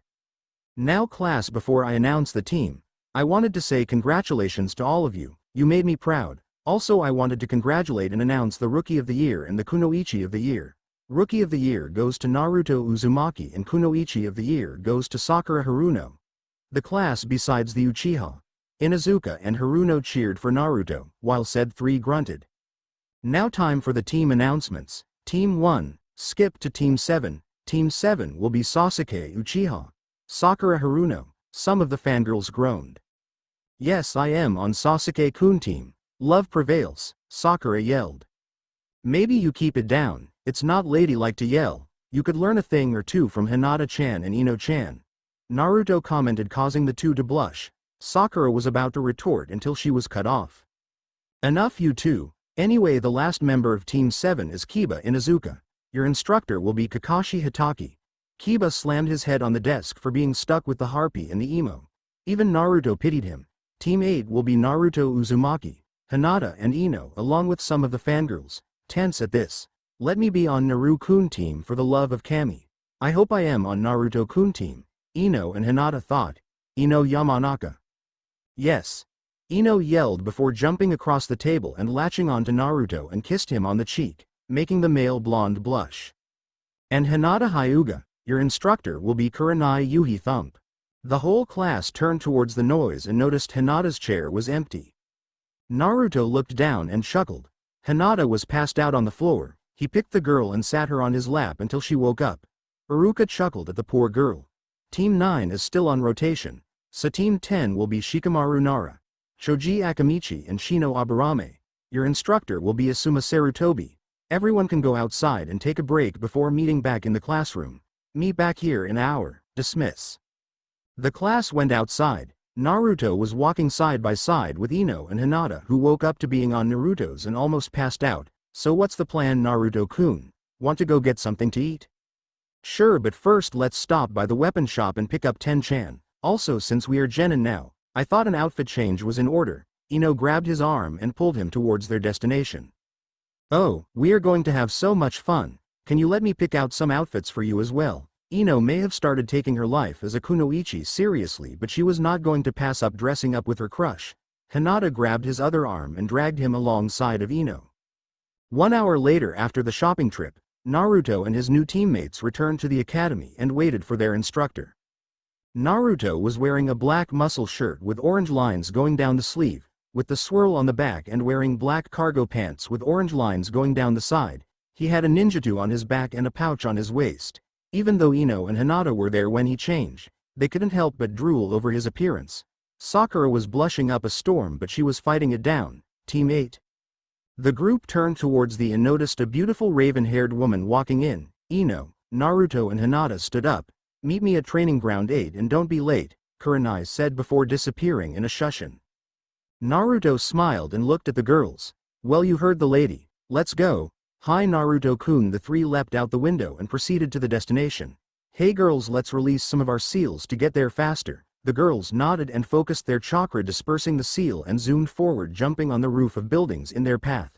Now class, before I announce the team, I wanted to say congratulations to all of you. You made me proud. Also I wanted to congratulate and announce the Rookie of the Year and the Kunoichi of the Year. Rookie of the Year goes to Naruto Uzumaki and Kunoichi of the Year goes to Sakura Haruno. The class besides the Uchiha, Inuzuka and Haruno cheered for Naruto, while said 3 grunted. Now time for the team announcements. Team 1, skip to Team 7. Team 7 will be Sasuke Uchiha. Sakura Haruno, some of the fangirls groaned. Yes, I am on Sasuke-kun team. Love prevails, Sakura yelled. Maybe you keep it down, it's not ladylike to yell. You could learn a thing or two from Hinata-chan and Ino-chan. Naruto commented, causing the two to blush. Sakura was about to retort until she was cut off. Enough you two. Anyway, the last member of Team 7 is Kiba Inuzuka. Your instructor will be Kakashi Hitaki. Kiba slammed his head on the desk for being stuck with the harpy and the emo. Even Naruto pitied him. Team 8 will be Naruto Uzumaki, Hinata and Ino along with some of the fangirls. Tense at this. Let me be on Naru-kun team for the love of Kami. I hope I am on Naruto-kun team. Ino and Hinata thought. Ino Yamanaka. Yes. Ino yelled before jumping across the table and latching on to Naruto and kissed him on the cheek, making the male blonde blush. And Hinata Hyuga, your instructor will be Kurenai Yuhi Thump. The whole class turned towards the noise and noticed Hinata's chair was empty. Naruto looked down and chuckled. Hinata was passed out on the floor. He picked the girl and sat her on his lap until she woke up. Iruka chuckled at the poor girl. Team 9 is still on rotation, so Team 10 will be Shikamaru Nara, Shoji Akamichi and Shino Aburame. Your instructor will be Asuma Sarutobi. Everyone can go outside and take a break before meeting back in the classroom. Meet back here in an hour. Dismiss. The class went outside. Naruto was walking side by side with Ino and Hinata, who woke up to being on Naruto's and almost passed out. So what's the plan, Naruto-kun? Want to go get something to eat? Sure, but first let's stop by the weapon shop and pick up Ten-chan. Also, since we are genin now, I thought an outfit change was in order. Ino grabbed his arm and pulled him towards their destination. Oh, we are going to have so much fun. Can you let me pick out some outfits for you as well? Ino may have started taking her life as a kunoichi seriously, but she was not going to pass up dressing up with her crush. Hinata grabbed his other arm and dragged him alongside of Ino. 1 hour later, after the shopping trip, Naruto and his new teammates returned to the academy and waited for their instructor. Naruto was wearing a black muscle shirt with orange lines going down the sleeve, with the swirl on the back, and wearing black cargo pants with orange lines going down the side. He had a ninjutsu on his back and a pouch on his waist. Even though Ino and Hinata were there when he changed, they couldn't help but drool over his appearance. Sakura was blushing up a storm, but she was fighting it down. Team 8. The group turned towards and noticed a beautiful raven-haired woman walking in. Ino, Naruto and Hinata stood up. Meet me at training ground 8 and don't be late, Kurenai said before disappearing in a shushin. Naruto smiled and looked at the girls. Well, you heard the lady. Let's go. Hi Naruto-kun. The three leapt out the window and proceeded to the destination. Hey girls, let's release some of our seals to get there faster. The girls nodded and focused their chakra, dispersing the seal, and zoomed forward, jumping on the roof of buildings in their path.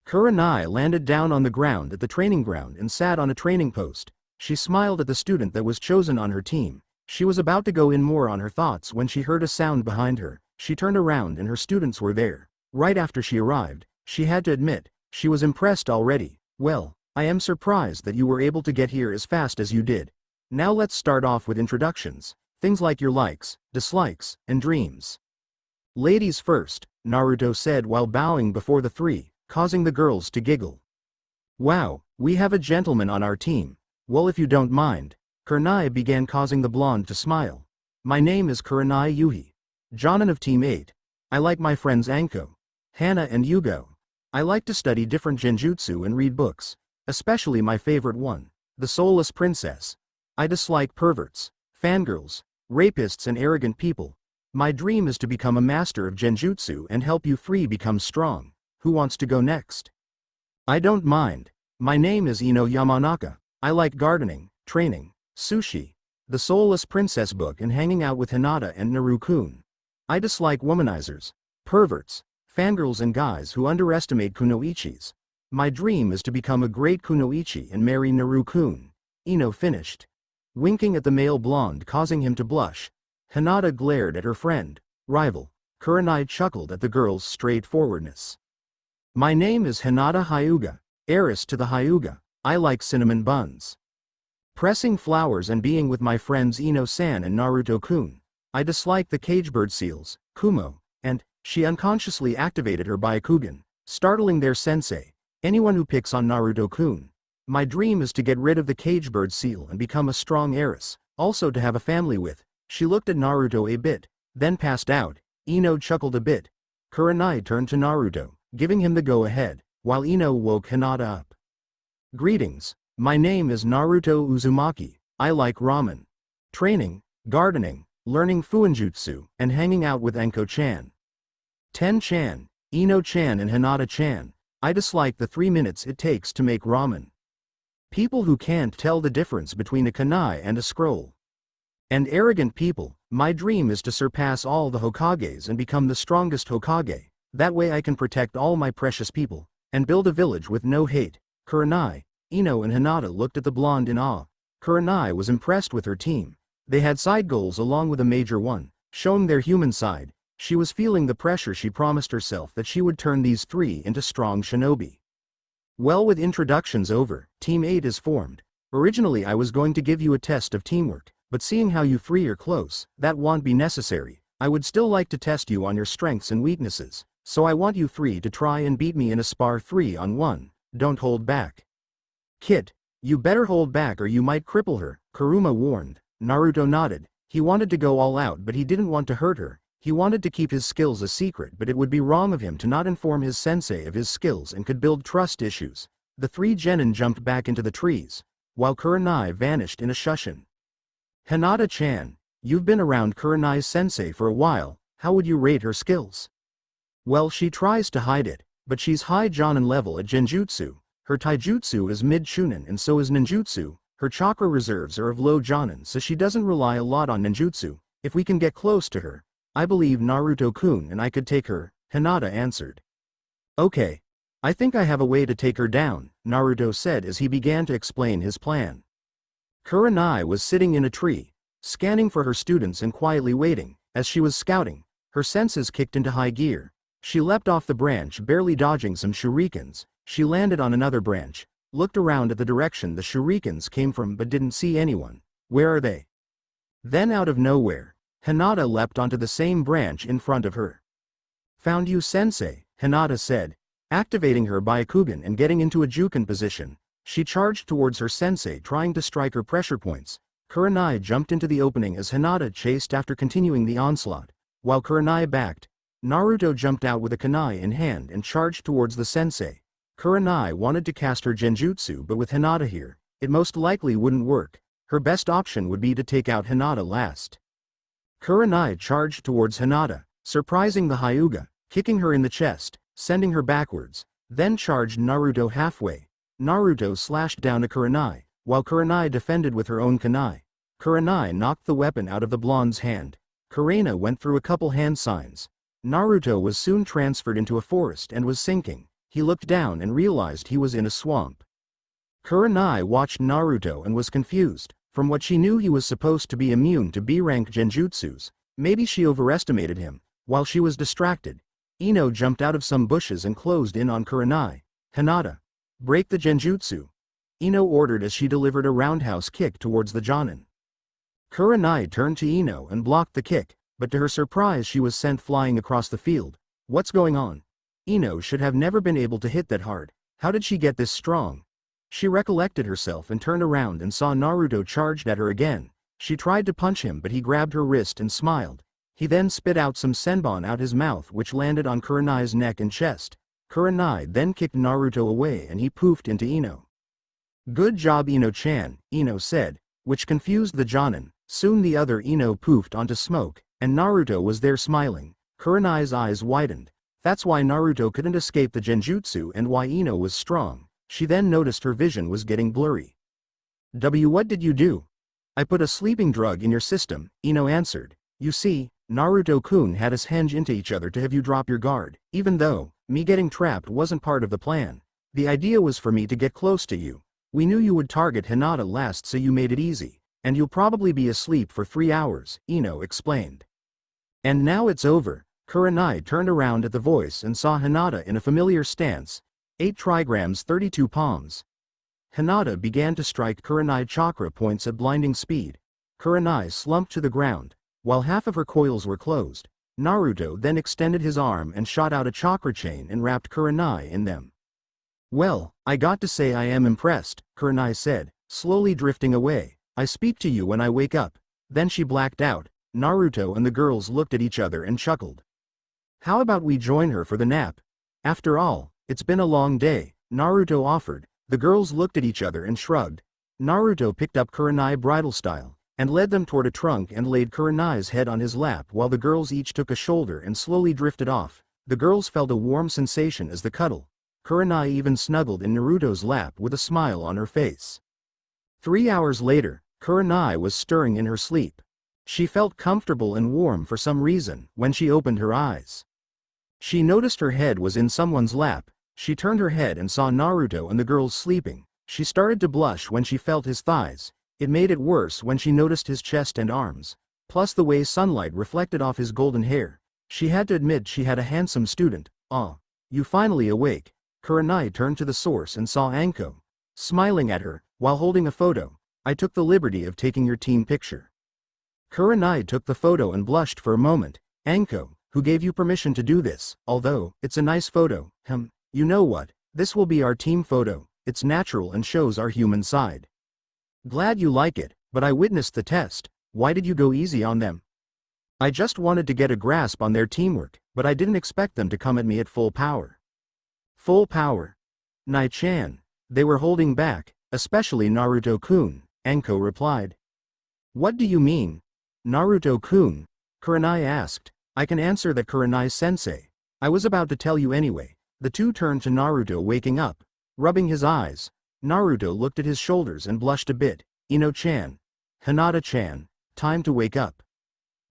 Kurenai landed down on the ground at the training ground and sat on a training post. She smiled at the student that was chosen on her team. She was about to go in more on her thoughts when she heard a sound behind her. She turned around and her students were there. Right after she arrived, she had to admit, she was impressed already. Well, I am surprised that you were able to get here as fast as you did. Now let's start off with introductions. Things like your likes, dislikes, and dreams. Ladies first, Naruto said while bowing before the three, causing the girls to giggle. Wow, we have a gentleman on our team. Well, if you don't mind. Kurenai began, causing the blonde to smile. My name is Kurenai Yuhi. Jonin of Team 8. I like my friends Anko, Hana and Yugo. I like to study different genjutsu and read books. Especially my favorite one, The Soulless Princess. I dislike perverts, fangirls, rapists and arrogant people. My dream is to become a master of genjutsu and help you three become strong. Who wants to go next? I don't mind. My name is Ino Yamanaka. I like gardening, training, sushi, the Soulless Princess book, and hanging out with Hinata and Naru-kun. I dislike womanizers, perverts, fangirls and guys who underestimate kunoichis. My dream is to become a great kunoichi and marry Naru-kun. Ino finished, winking at the male blonde, causing him to blush. Hinata glared at her friend, rival. Kurenai chuckled at the girl's straightforwardness. My name is Hinata Hyuga, heiress to the Hyuga. I like cinnamon buns, pressing flowers, and being with my friends Ino-san and Naruto-kun. I dislike the cagebird seals, Kumo, and she unconsciously activated her Byakugan, startling their sensei. Anyone who picks on Naruto-kun. My dream is to get rid of the cage-bird seal and become a strong heiress, also to have a family with. She looked at Naruto a bit, then passed out. Ino chuckled a bit. Kurenai turned to Naruto, giving him the go-ahead, while Ino woke Hinata up. Greetings. My name is Naruto Uzumaki. I like ramen, training, gardening, learning fuinjutsu, and hanging out with Anko-chan. Ten-chan, Ino-chan and Hinata-chan. I dislike the 3 minutes it takes to make ramen. People who can't tell the difference between a kunai and a scroll. And arrogant people. My dream is to surpass all the Hokages and become the strongest Hokage. That way I can protect all my precious people, and build a village with no hate. Kurenai, Ino and Hinata looked at the blonde in awe. Kurenai was impressed with her team. They had side goals along with a major one, showing their human side. She was feeling the pressure. She promised herself that she would turn these three into strong shinobi. Well, with introductions over, Team 8 is formed. Originally I was going to give you a test of teamwork, but seeing how you three are close, that won't be necessary. I would still like to test you on your strengths and weaknesses, so I want you three to try and beat me in a spar 3-on-1, don't hold back. Kit, you better hold back or you might cripple her, Kurama warned. Naruto nodded. He wanted to go all out but he didn't want to hurt her. He wanted to keep his skills a secret, but it would be wrong of him to not inform his sensei of his skills and could build trust issues. The three genin jumped back into the trees, while Kurenai vanished in a shushin. Hinata-chan, you've been around Kurenai's sensei for a while, how would you rate her skills? Well, she tries to hide it, but she's high jonin level at genjutsu. Her taijutsu is mid-chunin and so is ninjutsu. Her chakra reserves are of low jonin, so she doesn't rely a lot on ninjutsu. If we can get close to her, I believe Naruto-kun and I could take her, Hinata answered. Okay. I think I have a way to take her down, Naruto said as he began to explain his plan. Kurenai was sitting in a tree, scanning for her students and quietly waiting. As she was scouting, her senses kicked into high gear. She leapt off the branch, barely dodging some shurikens. She landed on another branch, looked around at the direction the shurikens came from but didn't see anyone. Where are they? Then out of nowhere, Hinata leapt onto the same branch in front of her. Found you, sensei, Hinata said, activating her Byakugan and getting into a Juken position. She charged towards her sensei, trying to strike her pressure points. Kurenai jumped into the opening as Hinata chased after, continuing the onslaught. While Kurenai backed, Naruto jumped out with a kunai in hand and charged towards the sensei. Kurenai wanted to cast her genjutsu, but with Hinata here, it most likely wouldn't work. Her best option would be to take out Hinata last. Kurenai charged towards Hinata, surprising the Hyuga, kicking her in the chest, sending her backwards, then charged Naruto halfway. Naruto slashed down at Kurenai, while Kurenai defended with her own kunai. Kurenai knocked the weapon out of the blonde's hand. Kurena went through a couple hand signs. Naruto was soon transferred into a forest and was sinking. He looked down and realized he was in a swamp. Kurenai watched Naruto and was confused. From what she knew, he was supposed to be immune to B-rank genjutsus. Maybe she overestimated him. While she was distracted, Ino jumped out of some bushes and closed in on Kurenai. Hinata, break the genjutsu, Ino ordered as she delivered a roundhouse kick towards the jonin. Kurenai turned to Ino and blocked the kick, but to her surprise she was sent flying across the field. What's going on? Ino should have never been able to hit that hard. How did she get this strong? She recollected herself and turned around and saw Naruto charged at her again. She tried to punch him, but he grabbed her wrist and smiled. He then spit out some senbon out his mouth, which landed on Kurenai's neck and chest. Kurenai then kicked Naruto away and he poofed into Ino. Good job, Ino-chan, Ino said, which confused the jonin. Soon the other Ino poofed onto smoke, and Naruto was there smiling. Kurenai's eyes widened. That's why Naruto couldn't escape the genjutsu and why Ino was strong. She then noticed her vision was getting blurry. What did you do? I put a sleeping drug in your system, Ino answered. You see, Naruto-kun had us henge into each other to have you drop your guard, even though, me getting trapped wasn't part of the plan. The idea was for me to get close to you. We knew you would target Hinata last, so you made it easy. And you'll probably be asleep for 3 hours, Ino explained. And now it's over. Kurenai turned around at the voice and saw Hinata in a familiar stance. 8 trigrams 32 palms. Hinata began to strike Kurenai chakra points at blinding speed. Kurenai slumped to the ground, while half of her coils were closed. Naruto then extended his arm and shot out a chakra chain and wrapped Kurenai in them. Well, I got to say I am impressed, Kurenai said, slowly drifting away. I speak to you when I wake up. Then she blacked out. Naruto and the girls looked at each other and chuckled. How about we join her for the nap? After all, it's been a long day, Naruto offered. The girls looked at each other and shrugged. Naruto picked up Kurenai bridal style, and led them toward a trunk and laid Kurenai's head on his lap while the girls each took a shoulder and slowly drifted off. The girls felt a warm sensation as the cuddle. Kurenai even snuggled in Naruto's lap with a smile on her face. 3 hours later, Kurenai was stirring in her sleep. She felt comfortable and warm for some reason when she opened her eyes. She noticed her head was in someone's lap. She turned her head and saw Naruto and the girls sleeping. She started to blush when she felt his thighs. It made it worse when she noticed his chest and arms. Plus the way sunlight reflected off his golden hair. She had to admit she had a handsome student. "Ah, you finally awake." Kurenai turned to the source and saw Anko, smiling at her, while holding a photo. "I took the liberty of taking your team picture." Kurenai took the photo and blushed for a moment. "Anko, who gave you permission to do this? Although, it's a nice photo." You know what? This will be our team photo. It's natural and shows our human side." "Glad you like it, but I witnessed the test. Why did you go easy on them?" "I just wanted to get a grasp on their teamwork, but I didn't expect them to come at me at full power." "Full power?" "Nai-chan, they were holding back, especially Naruto-kun," Anko replied. "What do you mean? Naruto-kun?" Kurenai asked. "I can answer that, Kurenai-sensei. I was about to tell you anyway." The two turned to Naruto waking up, rubbing his eyes. Naruto looked at his shoulders and blushed a bit. "Ino-chan. Hinata-chan. Time to wake up."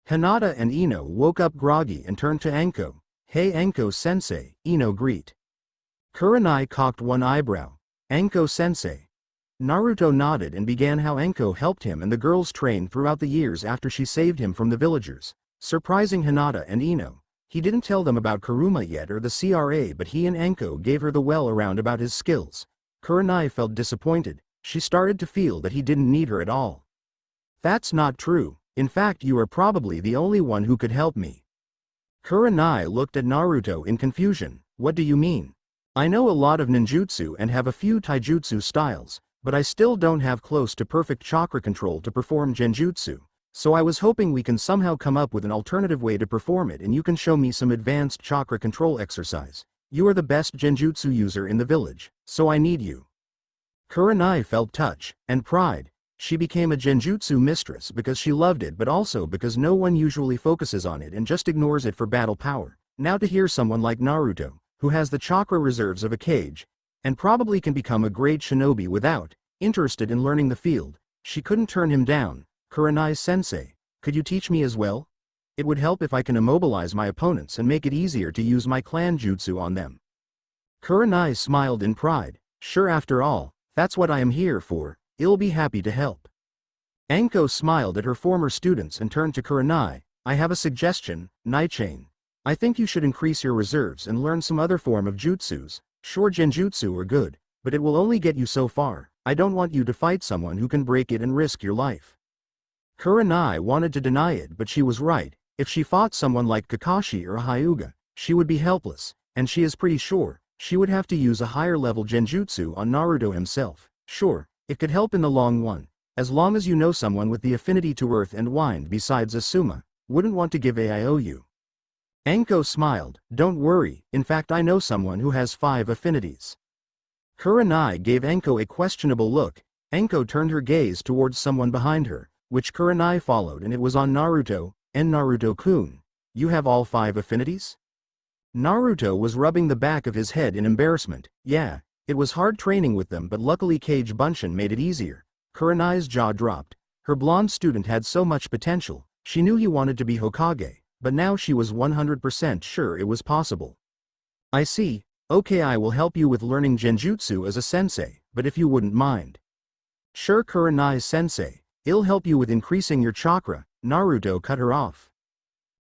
Hinata and Ino woke up groggy and turned to Anko. "Hey Anko-sensei," Ino greet. Kurenai cocked one eyebrow. "Anko-sensei." Naruto nodded and began how Anko helped him and the girls train throughout the years after she saved him from the villagers, surprising Hinata and Ino. He didn't tell them about Kurama yet or the CRA, but he and Anko gave her the well around about his skills. Kurenai felt disappointed. She started to feel that he didn't need her at all. "That's not true. In fact, you are probably the only one who could help me." Kurenai looked at Naruto in confusion. "What do you mean?" "I know a lot of ninjutsu and have a few taijutsu styles, but I still don't have close to perfect chakra control to perform genjutsu. So I was hoping we can somehow come up with an alternative way to perform it and you can show me some advanced chakra control exercise. You are the best genjutsu user in the village, so I need you." Kurenai felt touch and pride. She became a genjutsu mistress because she loved it but also because no one usually focuses on it and just ignores it for battle power. Now to hear someone like Naruto, who has the chakra reserves of a cage, and probably can become a great shinobi without, interested in learning the field, she couldn't turn him down. "Kurenai-sensei, could you teach me as well? It would help if I can immobilize my opponents and make it easier to use my clan jutsu on them." Kurenai smiled in pride. "Sure, after all, that's what I am here for. I'll be happy to help." Anko smiled at her former students and turned to Kurenai. "I have a suggestion, Nai-chan. I think you should increase your reserves and learn some other form of jutsus. Sure, genjutsu are good, but it will only get you so far. I don't want you to fight someone who can break it and risk your life." Kurenai wanted to deny it, but she was right. If she fought someone like Kakashi or Hyuga, she would be helpless, and she is pretty sure she would have to use a higher level genjutsu on Naruto himself. Sure, it could help in the long run, as long as you know someone with the affinity to earth and wind besides Asuma, wouldn't want to give a IOU. Anko smiled. "Don't worry, in fact I know someone who has 5 affinities." Kurenai gave Anko a questionable look. Anko turned her gaze towards someone behind her, which Kurenai followed, and it was on Naruto, and Naruto-kun. "You have all 5 affinities?" Naruto was rubbing the back of his head in embarrassment. "Yeah, it was hard training with them, but luckily Kage Bunshin made it easier." Kurenai's jaw dropped. Her blonde student had so much potential. She knew he wanted to be Hokage, but now she was 100% sure it was possible. "I see. Okay, I will help you with learning genjutsu as a sensei, but if you wouldn't mind." "Sure, Kurenai-sensei. I'll help you with increasing your chakra." Naruto cut her off.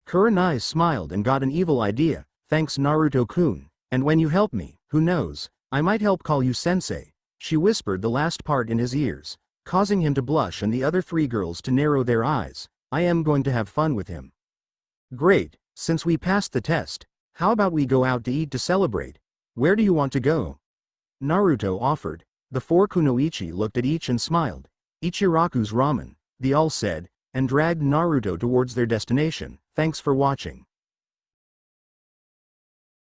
Kurenai smiled and got an evil idea. "Thanks, Naruto-kun, and when you help me, who knows, I might help call you sensei." She whispered the last part in his ears, causing him to blush and the other 3 girls to narrow their eyes. "I am going to have fun with him." "Great, since we passed the test, how about we go out to eat to celebrate? Where do you want to go?" Naruto offered. The four kunoichi looked at each and smiled. Ichiraku's ramen, they all said, and dragged Naruto towards their destination. Thanks for watching.